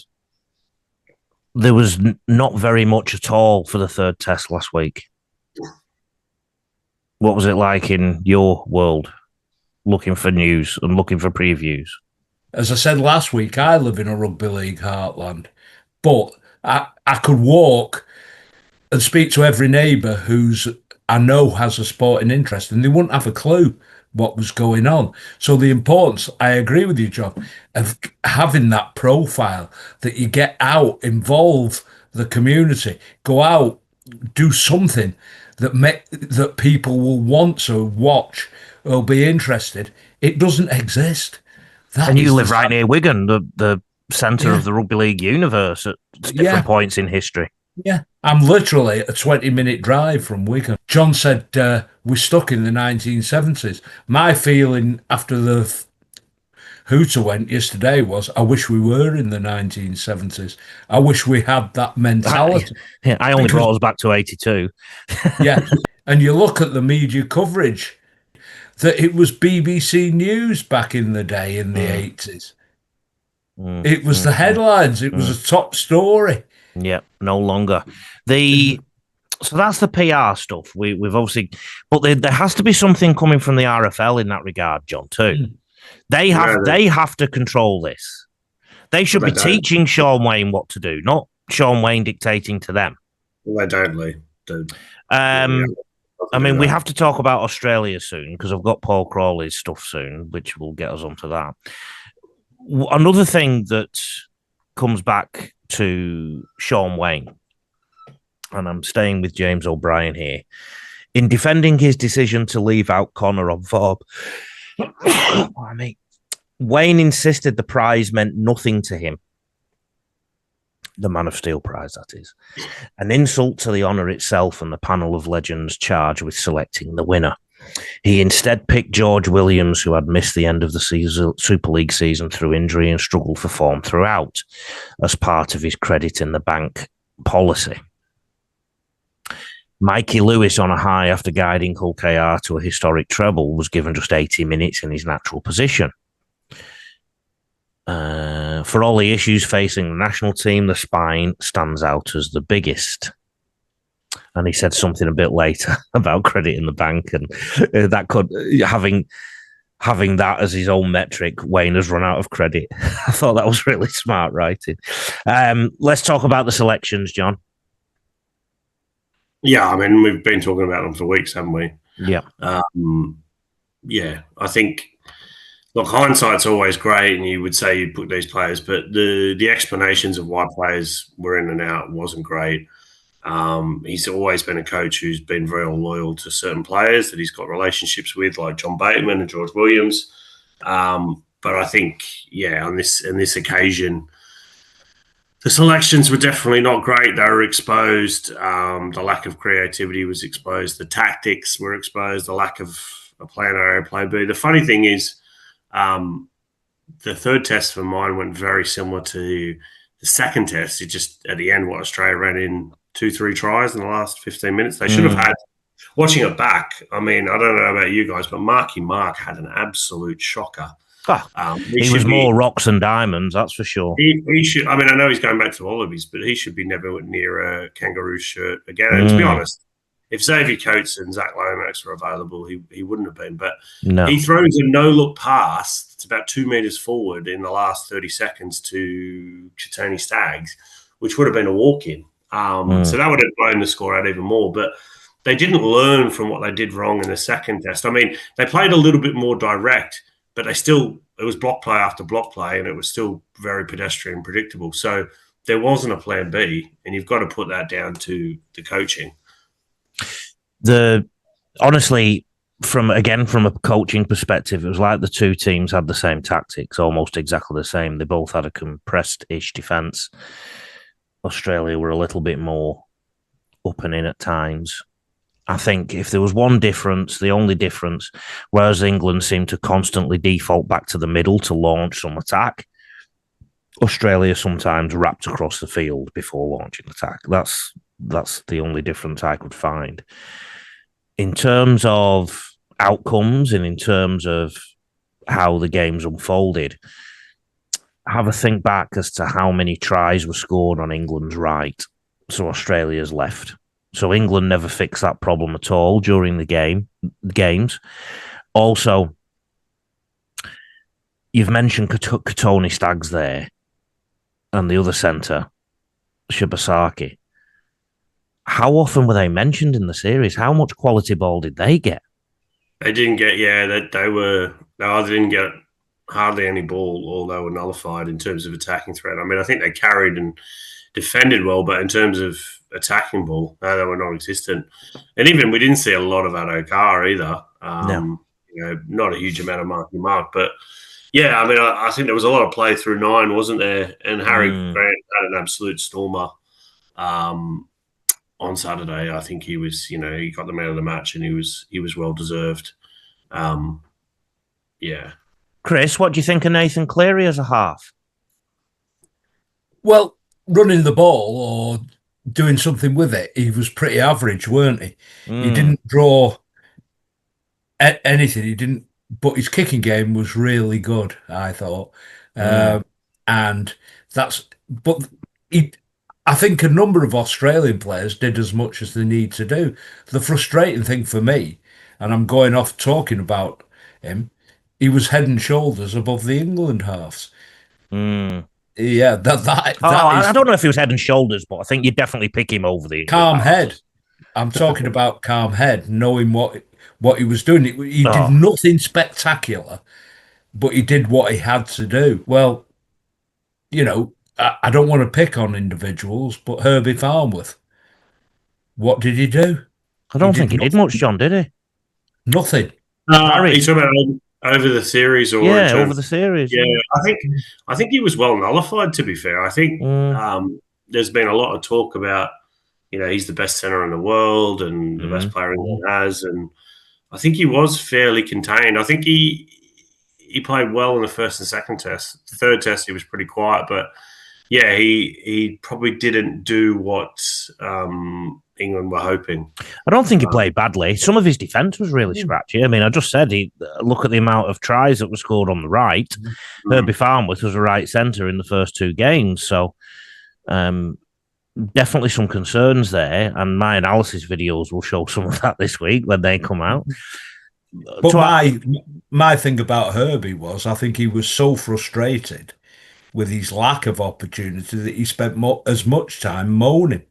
[SPEAKER 1] there was not very much at all for the third test last week. What was it like in your world, looking for news and looking for previews?
[SPEAKER 3] As I said last week, I live in a rugby league heartland, but I could walk and speak to every neighbour who's I know has a sporting interest, and they wouldn't have a clue what was going on. So the importance, I agree with you, John, of having that profile, that you get out, involve the community, go out, do something that people will want to watch or be interested. It doesn't exist.
[SPEAKER 1] And you live right near Wigan, the centre of the rugby league universe at different points in history.
[SPEAKER 3] Yeah, I'm literally a 20-minute drive from Wigan. John said we're stuck in the 1970s. My feeling after the Hooter went yesterday was, I wish we were in the 1970s. I wish we had that mentality.
[SPEAKER 1] I only brought us back to 82.
[SPEAKER 3] Yeah, and you look at the media coverage, that it was BBC News back in the day in the 80s. It was the headlines. It was a top story.
[SPEAKER 1] Yeah, no longer. So that's the PR stuff. We've obviously, but there has to be something coming from the RFL in that regard, John, too. They have to control this. They should be teaching Sean Wayne what to do, not Sean Wayne dictating to them.
[SPEAKER 2] Well, they don't, Lee.
[SPEAKER 1] I mean, we have to talk about Australia soon because I've got Paul Crawley's stuff soon, which will get us onto that. Another thing that comes back to Sean Wayne, and I'm staying with James O'Brien here, in defending his decision to leave out Connor on Fob, Wayne insisted the prize meant nothing to him. The Man of Steel prize, that is. An insult to the honour itself and the panel of legends charged with selecting the winner. He instead picked George Williams, who had missed the end of the Super League season through injury and struggled for form throughout, as part of his credit in the bank policy. Mikey Lewis, on a high after guiding Hull KR to a historic treble, was given just 80 minutes in his natural position. For all the issues facing the national team, the spine stands out as the biggest. And he said something a bit later about credit in the bank, and that could having that as his own metric. Wayne has run out of credit. I thought that was really smart writing. Let's talk about the selections, John.
[SPEAKER 2] Yeah, I mean, we've been talking about them for weeks, haven't we?
[SPEAKER 1] Yeah.
[SPEAKER 2] Yeah, I think. Look, hindsight's always great, and you would say you'd put these players, but the explanations of why players were in and out wasn't great. He's always been a coach who's been very loyal to certain players that he's got relationships with, like John Bateman and George Williams. But I think, on this occasion, the selections were definitely not great. They were exposed. The lack of creativity was exposed. The tactics were exposed. The lack of a plan A, plan B. The funny thing is, the third test for mine went very similar to the second test. It just, at the end, Australia ran in 2-3 tries in the last 15 minutes. They should have had, watching it back, I mean, I don't know about you guys, but Marky Mark had an absolute shocker.
[SPEAKER 1] He was more rocks and diamonds, that's for sure.
[SPEAKER 2] He should, I mean, I know he's going back to Wallabies, but he should be never near a kangaroo shirt again. And to be honest, if Xavier Coates and Zach Lomax were available, he wouldn't have been. But he throws a no-look pass. It's about 2 meters forward in the last 30 seconds to Chitoni Staggs, which would have been a walk-in. So that would have blown the score out even more. But they didn't learn from what they did wrong in the second test. I mean, they played a little bit more direct, but it was block play after block play, and it was still very pedestrian predictable. So there wasn't a plan B, and you've got to put that down to the coaching.
[SPEAKER 1] Honestly, from a coaching perspective, it was like the two teams had the same tactics, almost exactly the same. They both had a compressed-ish defence. Australia were a little bit more up and in at times. I think if there was one difference, the only difference, whereas England seemed to constantly default back to the middle to launch some attack, Australia sometimes wrapped across the field before launching attack. That's the only difference I could find. In terms of outcomes and in terms of how the games unfolded, have a think back as to how many tries were scored on England's right, so Australia's left. So England never fixed that problem at all during the games. Also, you've mentioned Chitoni Staggs there and the other centre, Shibasaki. How often were they mentioned in the series? How much quality ball did they get?
[SPEAKER 2] They didn't get, they either didn't get hardly any ball or they were nullified in terms of attacking threat. I mean, I think they carried and defended well, but in terms of attacking ball, no, they were non-existent. And even we didn't see a lot of Addo-Carr either.
[SPEAKER 1] No.
[SPEAKER 2] Not a huge amount of Marky Mark, but I mean, I think there was a lot of play through 9, wasn't there? And Harry Grant had an absolute stormer on Saturday. I think he was, he got the man of the match, and he was well deserved.
[SPEAKER 1] Chris, what do you think of Nathan Cleary as a half?
[SPEAKER 3] Well, running the ball or doing something with it, he was pretty average, weren't he? He didn't draw anything. He didn't, but his kicking game was really good, I thought. And I think a number of Australian players did as much as they need to do. The frustrating thing for me, and I'm going off talking about him, he was head and shoulders above the England halves. Yeah,
[SPEAKER 1] I don't know if he was head and shoulders, but I think you'd definitely pick him over the England
[SPEAKER 3] calm
[SPEAKER 1] halves.
[SPEAKER 3] head. I'm talking about calm head, knowing what he was doing. He did nothing spectacular, but he did what he had to do. Well, I don't want to pick on individuals, but Herbie Farnworth, what did he do?
[SPEAKER 1] I don't think he did much, John, did he?
[SPEAKER 3] Nothing.
[SPEAKER 2] He's talking about over the series, or
[SPEAKER 1] over the series.
[SPEAKER 2] Yeah, I think he was well nullified. To be fair, I think there's been a lot of talk about he's the best centre in the world and the best player England has, and I think he was fairly contained. I think he played well in the first and second test. The third test he was pretty quiet, but he probably didn't do what England were hoping.
[SPEAKER 1] I don't think he played badly. Some of his defence was really scratchy. I mean, I just said, look at the amount of tries that were scored on the right. Herbie Farnworth was a right centre in the first 2 games. So definitely some concerns there. And my analysis videos will show some of that this week when they come out.
[SPEAKER 3] But my thing about Herbie was, I think he was so frustrated with his lack of opportunity that he spent as much time moaning.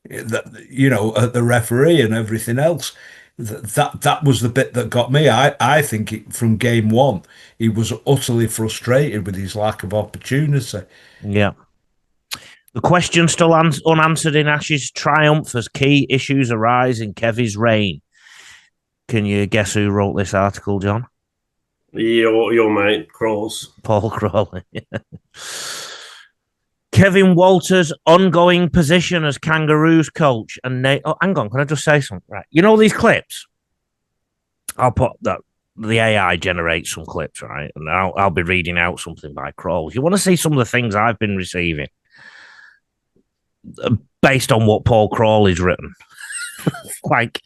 [SPEAKER 3] at the referee and everything else. That was the bit that got me. I think from game one, he was utterly frustrated with his lack of opportunity.
[SPEAKER 1] Yeah. The question still unanswered in Ash's triumph as key issues arise in Kevy's reign. Can you guess who wrote this article, John?
[SPEAKER 2] Your mate, Crawls.
[SPEAKER 1] Paul Crawley. Kevin Walters' ongoing position as Kangaroos coach and Nate. Oh, hang on, can I just say something? Right, you know these clips. I'll put that. The AI generates some clips, right, and I'll be reading out something by Crawls. You want to see some of the things I've been receiving based on what Paul Crawley's written? Like,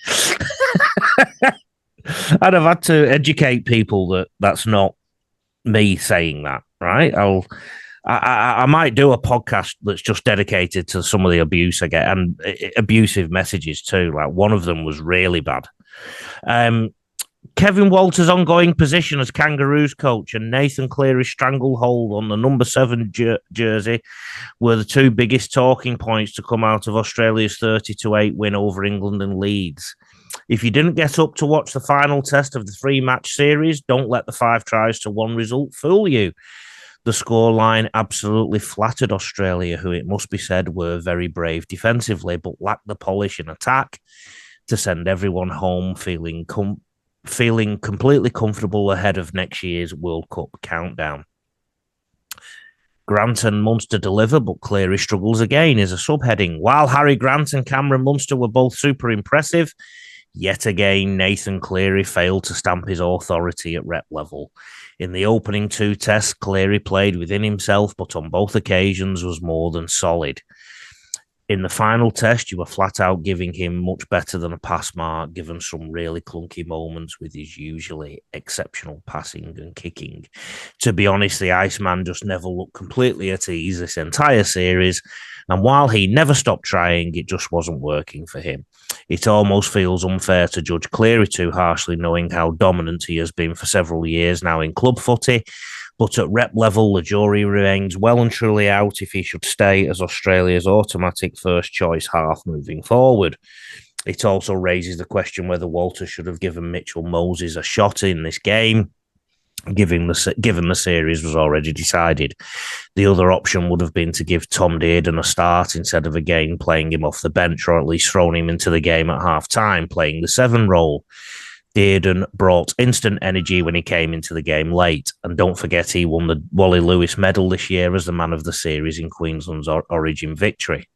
[SPEAKER 1] I'd have had to educate people that that's not me saying that, right? I might do a podcast that's just dedicated to some of the abuse I get and abusive messages too. Like one of them was really bad. Kevin Walters' ongoing position as Kangaroos coach and Nathan Cleary's stranglehold on the number 7 jersey were the two biggest talking points to come out of Australia's 30-8 win over England and Leeds. If you didn't get up to watch the final test of the 3-match series, don't let the 5-1 result fool you. The scoreline absolutely flattered Australia, who, it must be said, were very brave defensively, but lacked the polish in attack to send everyone home feeling completely comfortable ahead of next year's World Cup countdown. Grant and Munster deliver, but Cleary struggles again is a subheading. While Harry Grant and Cameron Munster were both super impressive, yet again, Nathan Cleary failed to stamp his authority at rep level. In the opening 2 tests, Cleary played within himself, but on both occasions was more than solid. In the final test, you were flat out giving him much better than a pass mark, given some really clunky moments with his usually exceptional passing and kicking. To be honest, the Iceman just never looked completely at ease this entire series, and while he never stopped trying, it just wasn't working for him. It almost feels unfair to judge Cleary too harshly, knowing how dominant he has been for several years now in club footy. But at rep level, the jury remains well and truly out if he should stay as Australia's automatic first choice half moving forward. It also raises the question whether Walter should have given Mitchell Moses a shot in this game, given the series was already decided. The other option would have been to give Tom Dearden a start instead of again playing him off the bench, or at least throwing him into the game at half-time, playing the 7 role. Dearden brought instant energy when he came into the game late, and don't forget he won the Wally Lewis medal this year as the man of the series in Queensland's Origin victory.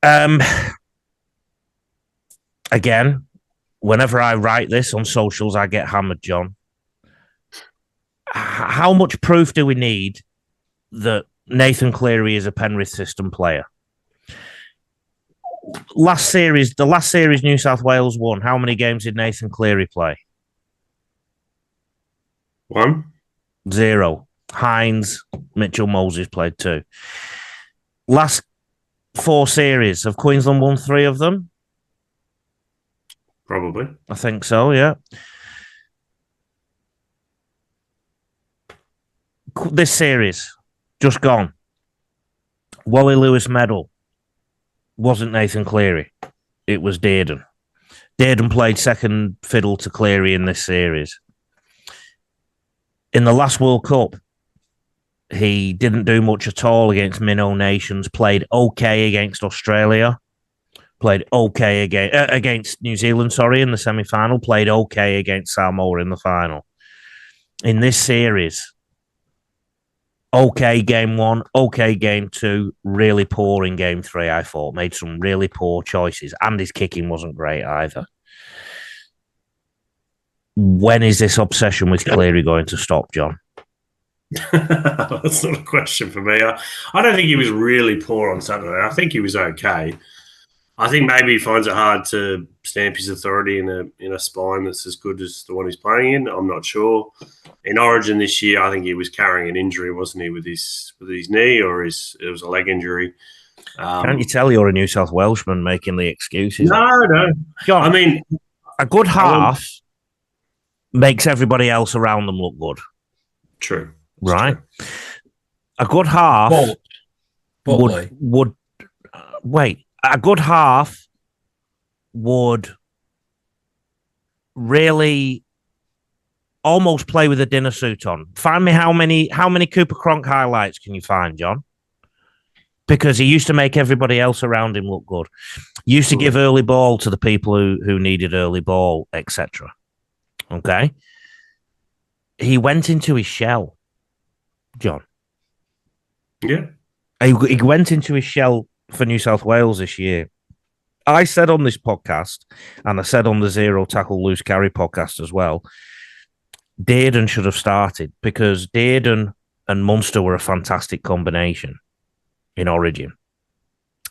[SPEAKER 1] Again, whenever I write this on socials, I get hammered, John. How much proof do we need that Nathan Cleary is a Penrith system player? The last series New South Wales won. How many games did Nathan Cleary play?
[SPEAKER 2] 1.
[SPEAKER 1] 0. Hines, Mitchell Moses played 2. Last 4 series, have Queensland won 3 of them?
[SPEAKER 2] Probably.
[SPEAKER 1] I think so, yeah. This series, just gone. Wally Lewis medal. Wasn't Nathan Cleary. It was Dearden. Dearden played second fiddle to Cleary in this series. In the last World Cup, he didn't do much at all against Minnow Nations, played okay against Australia, played okay against New Zealand, in the semi-final, played okay against Samoa in the final. In this series, okay game 1, okay game 2, really poor in game 3, I thought. Made some really poor choices, and his kicking wasn't great either. When is this obsession with Cleary going to stop, John?
[SPEAKER 2] That's not a question for me. I don't think he was really poor on Saturday. I think he was okay. I think maybe he finds it hard to stamp his authority in a spine that's as good as the one he's playing in. I'm not sure. In Origin this year, I think he was carrying an injury, wasn't he, with his knee, or it was a leg injury.
[SPEAKER 1] Can't you tell you're a New South Welshman making the excuses?
[SPEAKER 2] No.
[SPEAKER 1] John,
[SPEAKER 2] I mean,
[SPEAKER 1] a good half makes everybody else around them look good.
[SPEAKER 2] True.
[SPEAKER 1] Right? True. A good half would wait, a good half would really almost play with a dinner suit on. Find me how many Cooper Cronk highlights can you find, John? Because he used to make everybody else around him look good. Used to give early ball to the people who needed early ball, etc. Okay? He went into his shell, John.
[SPEAKER 2] Yeah.
[SPEAKER 1] He went into his shell for New South Wales this year. I said on this podcast, and I said on the Zero Tackle Loose Carry podcast as well, Dearden should have started because Dearden and Munster were a fantastic combination in Origin.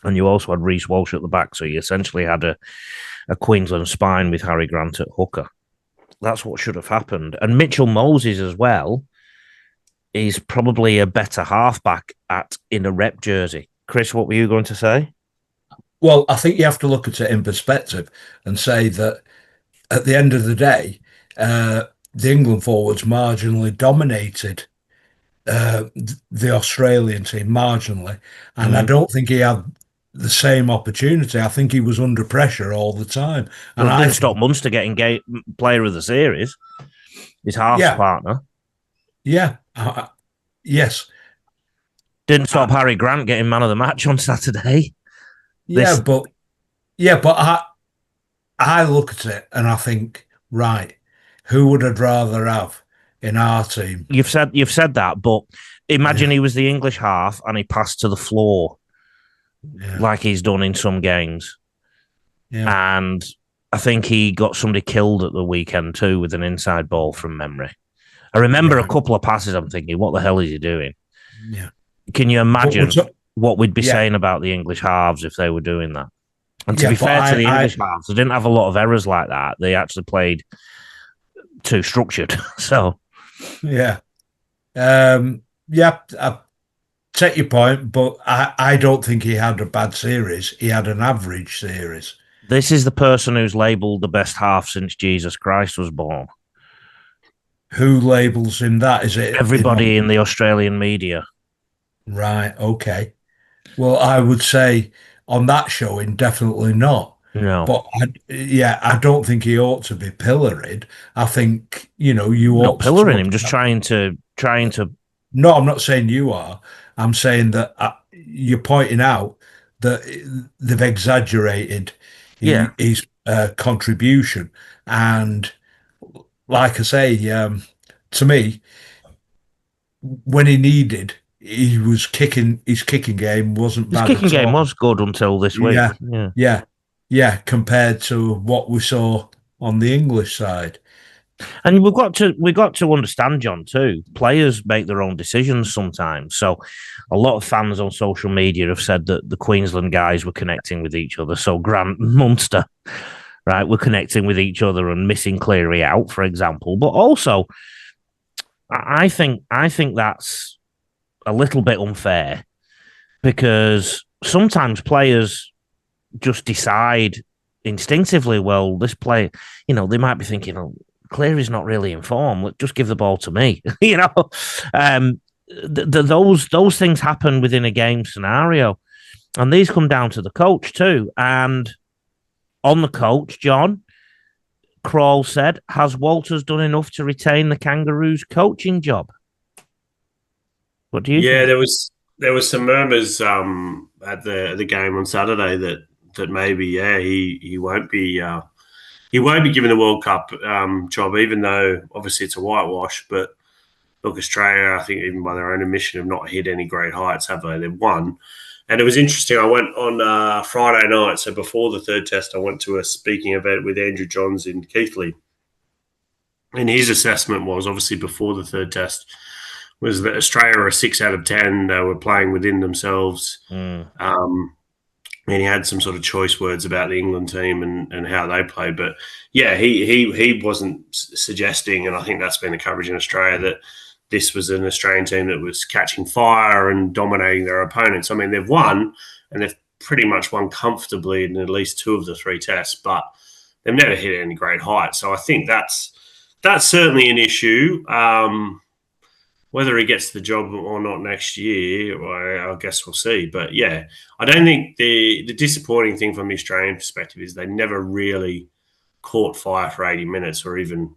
[SPEAKER 1] And you also had Reece Walsh at the back, so you essentially had a Queensland spine with Harry Grant at hooker. That's what should have happened. And Mitchell Moses as well is probably a better halfback in a rep jersey. Chris, what were you going to say?
[SPEAKER 3] Well, I think you have to look at it in perspective and say that at the end of the day, the England forwards marginally dominated the Australian team, marginally. And I don't think he had the same opportunity. I think he was under pressure all the time. And
[SPEAKER 1] I didn't stop Munster getting player of the series. His halves partner.
[SPEAKER 3] Yeah. Yes.
[SPEAKER 1] Didn't stop Harry Grant getting man of the match on Saturday.
[SPEAKER 3] But I look at it and I think, right, who would I rather have in our team?
[SPEAKER 1] You've said that, but imagine he was the English half and he passed to the floor like he's done in some games. Yeah. And I think he got somebody killed at the weekend too with an inside ball from memory. I remember a couple of passes. I'm thinking, what the hell is he doing?
[SPEAKER 3] Yeah.
[SPEAKER 1] Can you imagine what we'd be saying about the English halves if they were doing that? And to be fair to the English halves, they didn't have a lot of errors like that. They actually played too structured. So,
[SPEAKER 3] I take your point, but I don't think he had a bad series. He had an average series.
[SPEAKER 1] This is the person who's labelled the best half since Jesus Christ was born.
[SPEAKER 3] Who labels him that? Is it
[SPEAKER 1] everybody in the Australian media?
[SPEAKER 3] Right. Okay. Well, I would say on that showing, definitely not.
[SPEAKER 1] No.
[SPEAKER 3] But I don't think he ought to be pilloried. I think you ought
[SPEAKER 1] not pilloring him, just trying to.
[SPEAKER 3] No, I'm not saying you are. I'm saying that you're pointing out that they've exaggerated his contribution, and like I say, to me, when he needed, he was kicking. His kicking game wasn't bad.
[SPEAKER 1] His kicking game was good until this week.
[SPEAKER 3] Yeah. Compared to what we saw on the English side.
[SPEAKER 1] And we've got to understand, John, too. Players make their own decisions sometimes. So a lot of fans on social media have said that the Queensland guys were connecting with each other. So Grant and Munster, right, were connecting with each other and missing Cleary out, for example. But also, I think that's a little bit unfair because sometimes players just decide instinctively, well, this player, they might be thinking, oh, Cleary's not really in form. Let's just give the ball to me. Those things happen within a game scenario, and these come down to the coach too. And on the coach, John Kroll said, "Has Walters done enough to retain the Kangaroos' coaching job?" What do you?
[SPEAKER 2] Yeah, think? there was some murmurs at the game on Saturday that maybe he won't be. He won't be given the World Cup job, even though obviously it's a whitewash. But look, Australia, I think even by their own admission, have not hit any great heights, have they? They've won. And it was interesting. I went on Friday night, so before the third test, I went to a speaking event with Andrew Johns in Keighley. And his assessment was, obviously before the third test, was that Australia are a 6 out of 10. They were playing within themselves. And he had some sort of choice words about the England team and how they played. But, yeah, he wasn't suggesting, and I think that's been the coverage in Australia, that this was an Australian team that was catching fire and dominating their opponents. I mean, they've won, and they've pretty much won comfortably in at least 2 of the 3 tests, but they've never hit any great height. So I think that's certainly an issue. whether he gets the job or not next year, I guess we'll see. But yeah, I don't think the disappointing thing from the Australian perspective is they never really caught fire for 80 minutes or even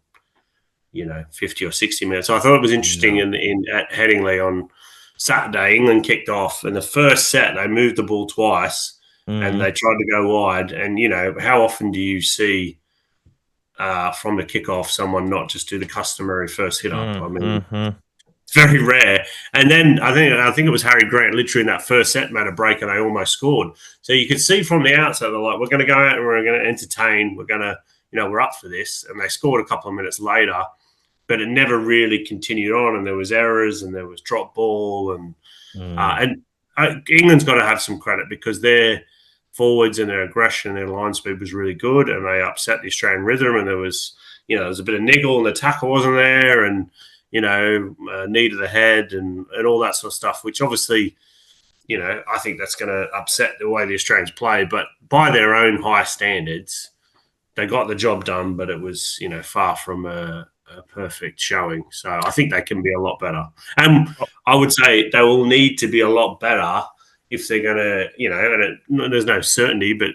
[SPEAKER 2] 50 or 60 minutes. So I thought it was interesting at Headingley on Saturday. England kicked off, and the first set they moved the ball twice, and they tried to go wide. And how often do you see from the kickoff someone not just do the customary first hit up? I mean, it's very rare. And then I think it was Harry Grant literally in that first set made a break, and they almost scored. So you could see from the outset they're like, we're going to go out and we're going to entertain. We're going to we're up for this. And they scored a couple of minutes later. But it never really continued on, and there was errors, and there was drop ball, and England's got to have some credit because their forwards and their aggression and their line speed was really good, and they upset the Australian rhythm. And there was a bit of niggle, and the tackle wasn't there, and knee to the head, and all that sort of stuff. Which obviously, I think that's going to upset the way the Australians play. But by their own high standards, they got the job done. But it was far from a perfect showing. So I think they can be a lot better. And I would say they will need to be a lot better if they're going to, and there's no certainty, but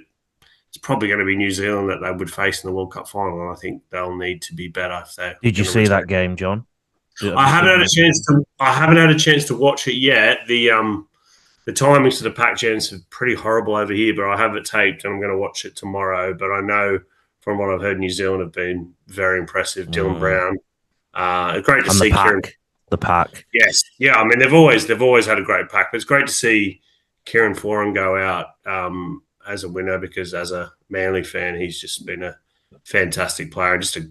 [SPEAKER 2] it's probably going to be New Zealand that they would face in the World Cup final. And I think they'll need to be better. If they
[SPEAKER 1] Did you see that game, John?
[SPEAKER 2] I haven't had a chance to watch it yet. The timings for the Pac Gens are pretty horrible over here, but I have it taped and I'm going to watch it tomorrow. But I know from what I've heard, New Zealand have been very impressive. Dylan Brown, great to see Kieran.
[SPEAKER 1] The pack,
[SPEAKER 2] yes, yeah. I mean, they've always had a great pack, but it's great to see Kieran Foran go out as a winner because as a Manly fan, he's just been a fantastic player, just a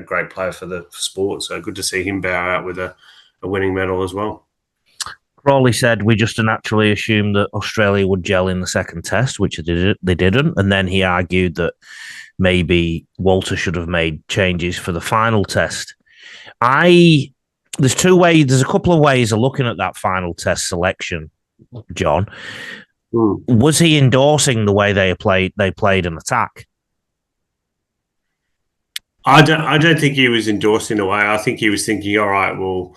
[SPEAKER 2] great player for the sport. So good to see him bow out with a winning medal as well.
[SPEAKER 1] Crawley said we just naturally assumed that Australia would gel in the second test, which they didn't, and then he argued that maybe Walter should have made changes for the final test. There's a couple of ways of looking at that final test selection, John. Was he endorsing the way they played an attack?
[SPEAKER 2] I don't think he was endorsing the way. I think he was thinking, all right, well,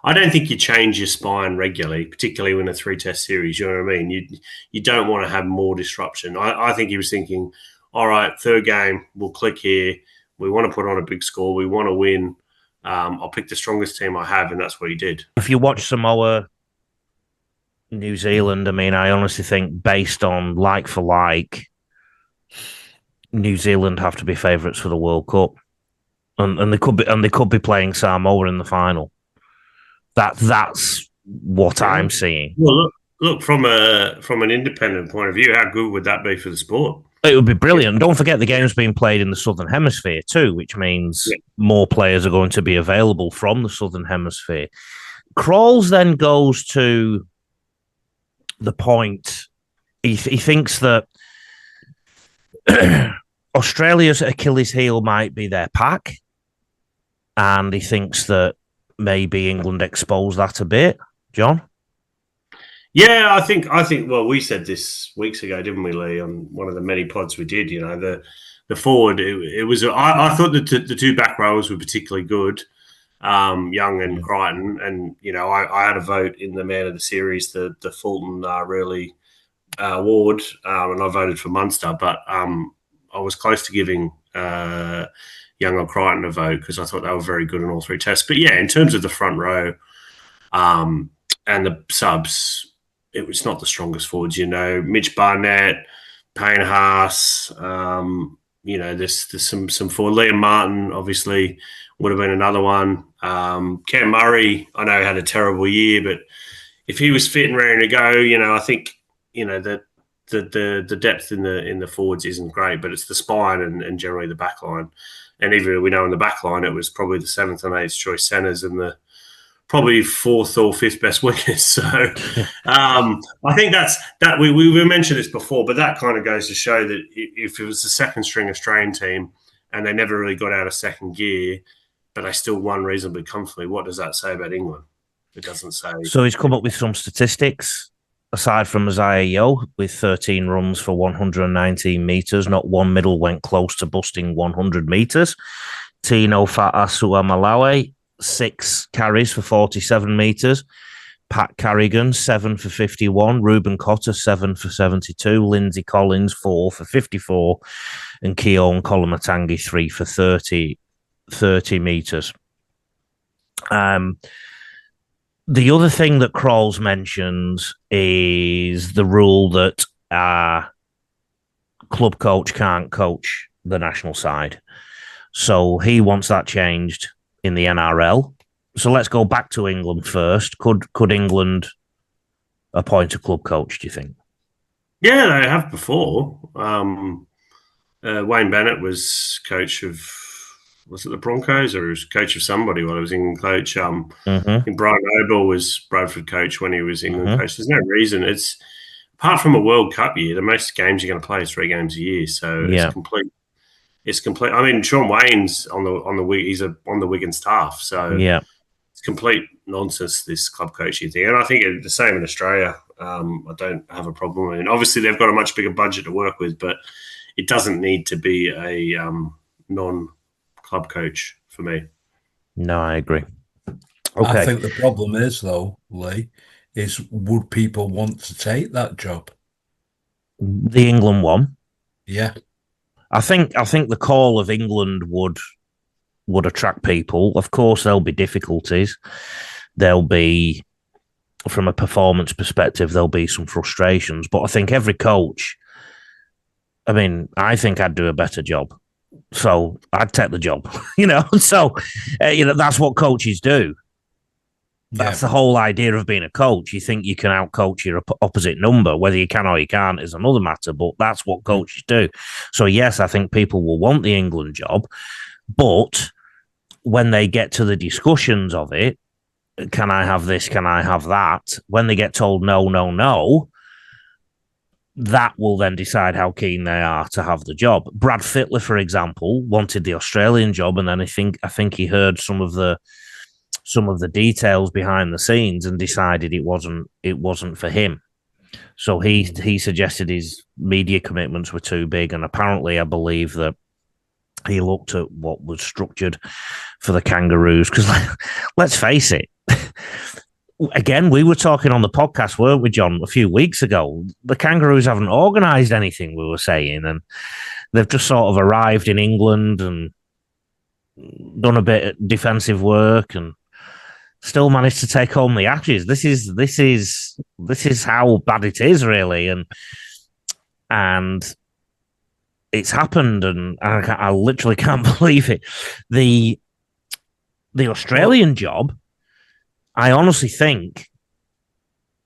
[SPEAKER 2] I don't think you change your spine regularly, particularly in a 3-test series. You know what I mean? You don't want to have more disruption. I think he was thinking, all right, third game, we'll click here. We want to put on a big score. We want to win. I'll pick the strongest team I have, and that's what he did.
[SPEAKER 1] If you watch Samoa, New Zealand, I mean, I honestly think based on like for like, New Zealand have to be favourites for the World Cup, and they could be playing Samoa in the final. That's what I'm seeing.
[SPEAKER 2] Well, look from an independent point of view, how good would that be for the sport?
[SPEAKER 1] It would be brilliant. Don't forget the game's being played in the Southern Hemisphere too, which means more players are going to be available from the Southern Hemisphere. Crawls then goes to the point. He thinks that Australia's Achilles heel might be their pack, and he thinks that maybe England exposed that a bit. John?
[SPEAKER 2] Yeah, I think. Well, we said this weeks ago, didn't we, Lee? On one of the many pods we did. The forward. It was. I thought that the two back rows were particularly good, Young and Crichton, and I had a vote in the man of the series, the Fulton really award, and I voted for Munster, but I was close to giving Young or Crichton a vote because I thought they were very good in all 3 tests. But yeah, in terms of the front row and the subs, it was not the strongest forwards. Mitch Barnett, Payne Haas. There's some forward. Liam Martin obviously would have been another one. Cam Murray, I know had a terrible year, but if he was fit and ready to go, I think that the depth in the forwards isn't great, but it's the spine and generally the back line. And even we know in the back line, it was probably the 7th and 8th choice centres and the probably 4th or 5th best wingers. So I think that we mentioned this before, but that kind of goes to show that if it was the second string Australian team and they never really got out of second gear, but they still won reasonably comfortably, what does that say about England? It doesn't say.
[SPEAKER 1] So he's come up with some statistics. Aside from Isaiah Yeo, with 13 runs for 119 metres, not one middle went close to busting 100 metres. Tino Fa'asuamalawe, 6 carries for 47 metres. Pat Carrigan, 7 for 51. Ruben Cotter, 7 for 72. Lindsay Collins, 4 for 54. And Keown Kolomatangi, 3 for 30 metres. The other thing that Krols mentions is the rule that club coach can't coach the national side. So he wants that changed in the NRL. So let's go back to England first. Could England appoint a club coach, do you think?
[SPEAKER 2] Yeah, they have before. Wayne Bennett was coach of, was it the Broncos, or he was coach of somebody while he was England coach? I think Brian Noble was Bradford coach when he was England coach. There's no reason. It's, apart from a World Cup year, the most games you're going to play is 3 games a year. So it's complete. It's complete. I mean, Sean Wayne's on the he's on the Wigan staff. So it's complete nonsense, this club coaching thing. And I think it's the same in Australia. I don't have a problem with it. And obviously, they've got a much bigger budget to work with, but it doesn't need to be a non-club coach for me.
[SPEAKER 1] No, I agree. Okay.
[SPEAKER 3] I think the problem is, though, Lee, is would people want to take that job?
[SPEAKER 1] The England one?
[SPEAKER 3] Yeah.
[SPEAKER 1] I think the call of England would attract people. Of course, there'll be difficulties. There'll be, from a performance perspective, there'll be some frustrations. But I think every coach, I mean, I think I'd do a better job. So I'd take the job, So, that's what coaches do. That's the whole idea of being a coach. You think you can outcoach your opposite number. Whether you can or you can't is another matter, but that's what coaches do. So, yes, I think people will want the England job, but when they get to the discussions of it, can I have this, can I have that? When they get told no, no, no, that will then decide how keen they are to have the job. Brad Fittler, for example, wanted the Australian job, and then I think he heard some of the details behind the scenes and decided it wasn't for him. So he suggested his media commitments were too big, and apparently I believe that he looked at what was structured for the Kangaroos, because let's face it, again, we were talking on the podcast, weren't we, John, a few weeks ago? The Kangaroos haven't organised anything, we were saying, and they've just sort of arrived in England and done a bit of defensive work and still managed to take home the Ashes. This is how bad it is, really, and it's happened, and I literally can't believe it. The Australian job, I honestly think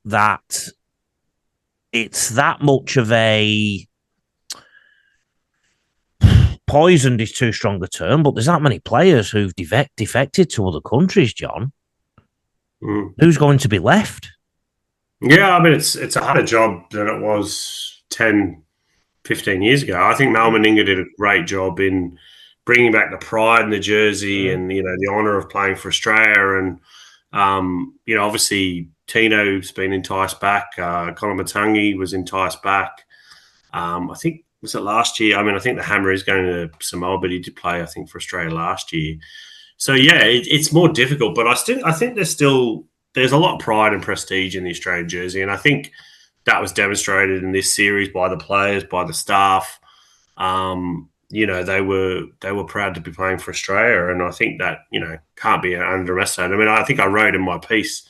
[SPEAKER 1] that it's that much of a poisoned is too strong a term, but there's that many players who've defected to other countries, John. Who's going to be left?
[SPEAKER 2] Yeah, I mean, it's a harder job than it was 10, 15 years ago. I think Mal Meninga did a great job in bringing back the pride in the jersey and, the honour of playing for Australia. And, obviously Tino's been enticed back. Colin Matangi was enticed back. I think, was it last year? I mean, I think the Hammer is going to Samoa, but he did play, I think, for Australia last year. So, yeah, it's more difficult, but I think there's a lot of pride and prestige in the Australian jersey, and I think that was demonstrated in this series by the players, by the staff. They were proud to be playing for Australia, and I think that, can't be underestimated. I mean, I think I wrote in my piece,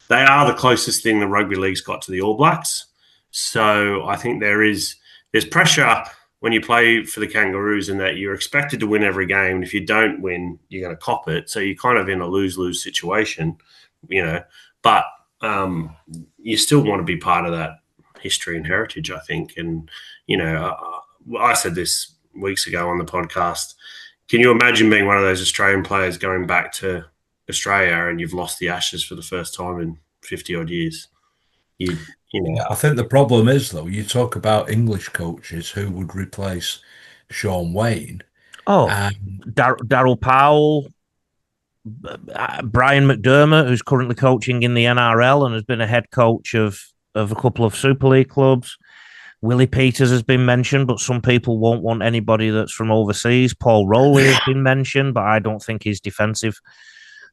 [SPEAKER 2] they are the closest thing the rugby league's got to the All Blacks. So I think there's pressure when you play for the Kangaroos in that you're expected to win every game. And if you don't win, you're going to cop it. So you're kind of in a lose-lose situation, but you still want to be part of that history and heritage, I think. And, I said this weeks ago on the podcast. Can you imagine being one of those Australian players going back to Australia and you've lost the Ashes for the first time in 50-odd years?
[SPEAKER 3] I think the problem is, though, you talk about English coaches who would replace Sean Wayne.
[SPEAKER 1] Oh, Darryl Powell, Brian McDermott, who's currently coaching in the NRL and has been a head coach of a couple of Super League clubs. Willie Peters has been mentioned, but some people won't want anybody that's from overseas. Paul Rowley has been mentioned, but I don't think his defensive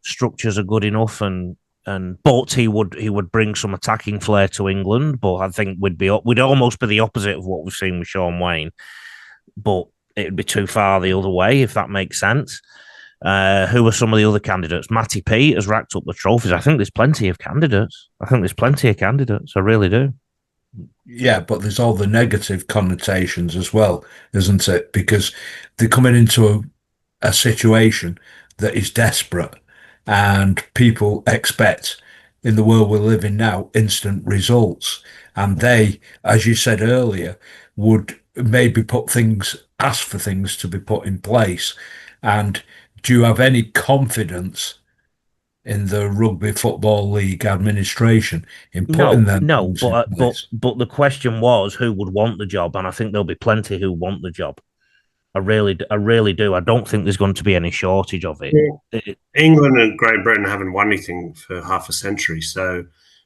[SPEAKER 1] structures are good enough, but he would bring some attacking flair to England. But I think we'd almost be the opposite of what we've seen with Sean Wayne. But it'd be too far the other way, if that makes sense. Who are some of the other candidates? Matty P has racked up the trophies. I think there's plenty of candidates. I really do.
[SPEAKER 3] Yeah, but there's all the negative connotations as well, isn't it? Because they're coming into a situation that is desperate, and people expect, in the world we live in now, instant results. And they, as you said earlier, would maybe ask for things to be put in place. And do you have any confidence in the Rugby Football League administration in putting them?
[SPEAKER 1] No, but the question was who would want the job, and I think there'll be plenty who want the job. I really do. I don't think there's going to be any shortage of it.
[SPEAKER 2] Yeah. England and Great Britain haven't won anything for half a century, so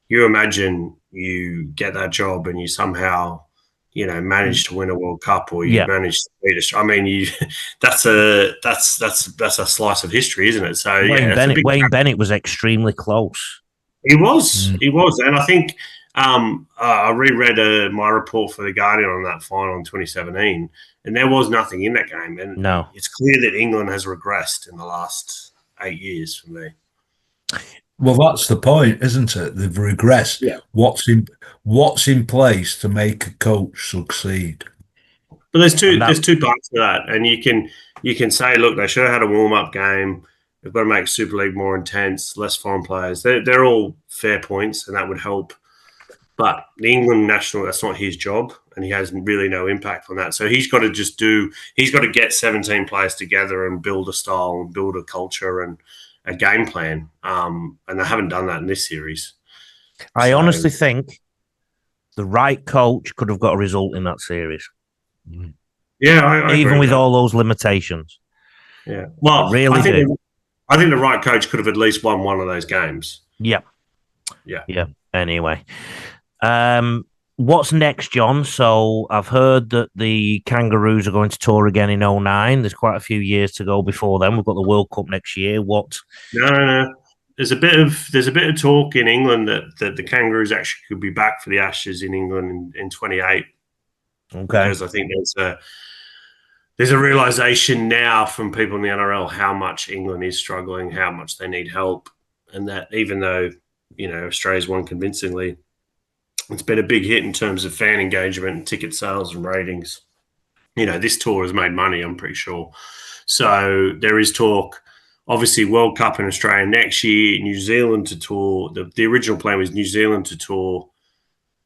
[SPEAKER 2] you imagine you get that job and you somehow, manage to win a World Cup, or you manage to beat us. I mean, that's a slice of history, isn't it? So
[SPEAKER 1] Wayne Bennett was extremely close.
[SPEAKER 2] He was, and I think I reread my report for the Guardian on that final in 2017, and there was nothing in that game. And it's clear that England has regressed in the last 8 years for me.
[SPEAKER 3] Well, that's the point, isn't it? They've regressed.
[SPEAKER 2] Yeah.
[SPEAKER 3] What's in place to make a coach succeed?
[SPEAKER 2] But there's two parts to that, and you can say, look, they should have had a warm up game. They've got to make Super League more intense, less foreign players. They're all fair points, and that would help. But the England national, that's not his job, and he has really no impact on that. So he's got to get 17 players together and build a style and build a culture and a game plan. And they haven't done that in this series.
[SPEAKER 1] I honestly think the right coach could have got a result in that series.
[SPEAKER 2] Yeah, I
[SPEAKER 1] even with all those limitations.
[SPEAKER 2] Yeah, well,
[SPEAKER 1] I
[SPEAKER 2] think the right coach could have at least won one of those games.
[SPEAKER 1] Yeah. Anyway, what's next, John? So I've heard that the Kangaroos are going to tour again in 2009. There's quite a few years to go before then. We've got the World Cup next year. What?
[SPEAKER 2] No. There's a bit of talk in England that the Kangaroos actually could be back for the Ashes in England in 28.
[SPEAKER 1] Okay.
[SPEAKER 2] Because I think there's a realization now from people in the NRL how much England is struggling, how much they need help, and that even though Australia's won convincingly, it's been a big hit in terms of fan engagement and ticket sales and ratings. This tour has made money, I'm pretty sure. So there is talk. Obviously, World Cup in Australia next year, New Zealand to tour. The original plan was New Zealand to tour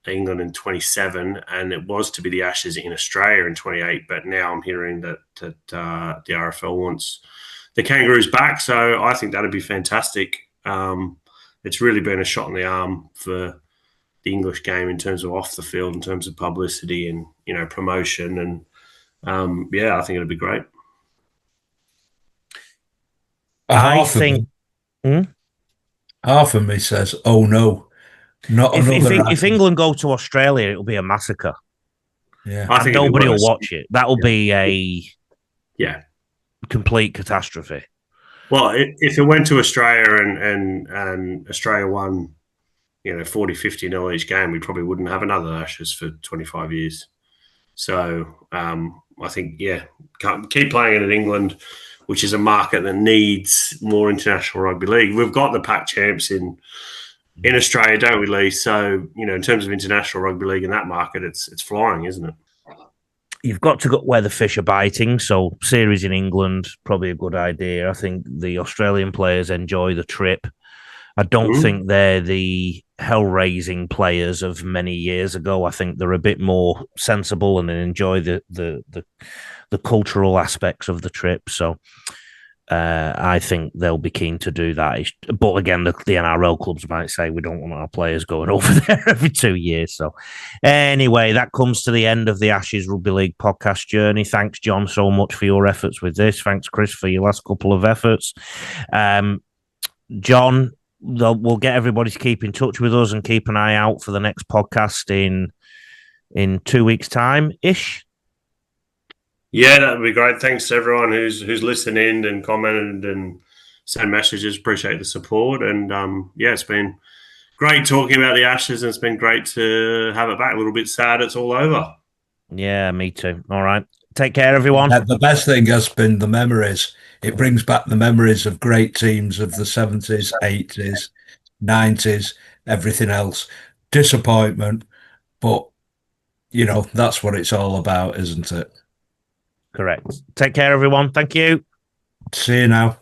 [SPEAKER 2] England in 27, and it was to be the Ashes in Australia in 28. But now I'm hearing that the RFL wants the Kangaroos back. So I think that'd be fantastic. It's really been a shot in the arm for the English game in terms of off the field, in terms of publicity and promotion, and I think it'd be great.
[SPEAKER 3] Half of me says, "Oh no, not another."
[SPEAKER 1] If England go to Australia, it'll be a massacre.
[SPEAKER 3] Yeah,
[SPEAKER 1] I think nobody will watch it. That'll be a complete catastrophe.
[SPEAKER 2] Well, if it went to Australia and Australia won, 40-50-0 each game, we probably wouldn't have another Ashes for 25 years. So I think, keep playing it in England, which is a market that needs more international rugby league. We've got the Pac champs in Australia, don't we, Lee? So, in terms of international rugby league in that market, it's flying, isn't it?
[SPEAKER 1] You've got to go where the fish are biting. So series in England, probably a good idea. I think the Australian players enjoy the trip. I don't think they're the hell-raising players of many years ago. I think they're a bit more sensible and enjoy the cultural aspects of the trip. So I think they'll be keen to do that. But again, the NRL clubs might say we don't want our players going over there every 2 years. So anyway, that comes to the end of the Ashes Rugby League podcast journey. Thanks, John, so much for your efforts with this. Thanks, Chris, for your last couple of efforts. John, we'll get everybody to keep in touch with us and keep an eye out for the next podcast in 2 weeks' time-ish. Yeah,
[SPEAKER 2] that would be great. Thanks to everyone who's listened in and commented and send messages. Appreciate the support, and it's been great talking about the Ashes, and it's been great to have it back. A little bit sad it's all over.
[SPEAKER 1] Yeah, me too. All right. Take care, everyone.
[SPEAKER 3] The best thing has been the memories. It brings back the memories of great teams of the 70s, 80s, 90s, everything else. Disappointment, but, that's what it's all about, isn't it?
[SPEAKER 1] Correct. Take care, everyone. Thank you.
[SPEAKER 3] See you now.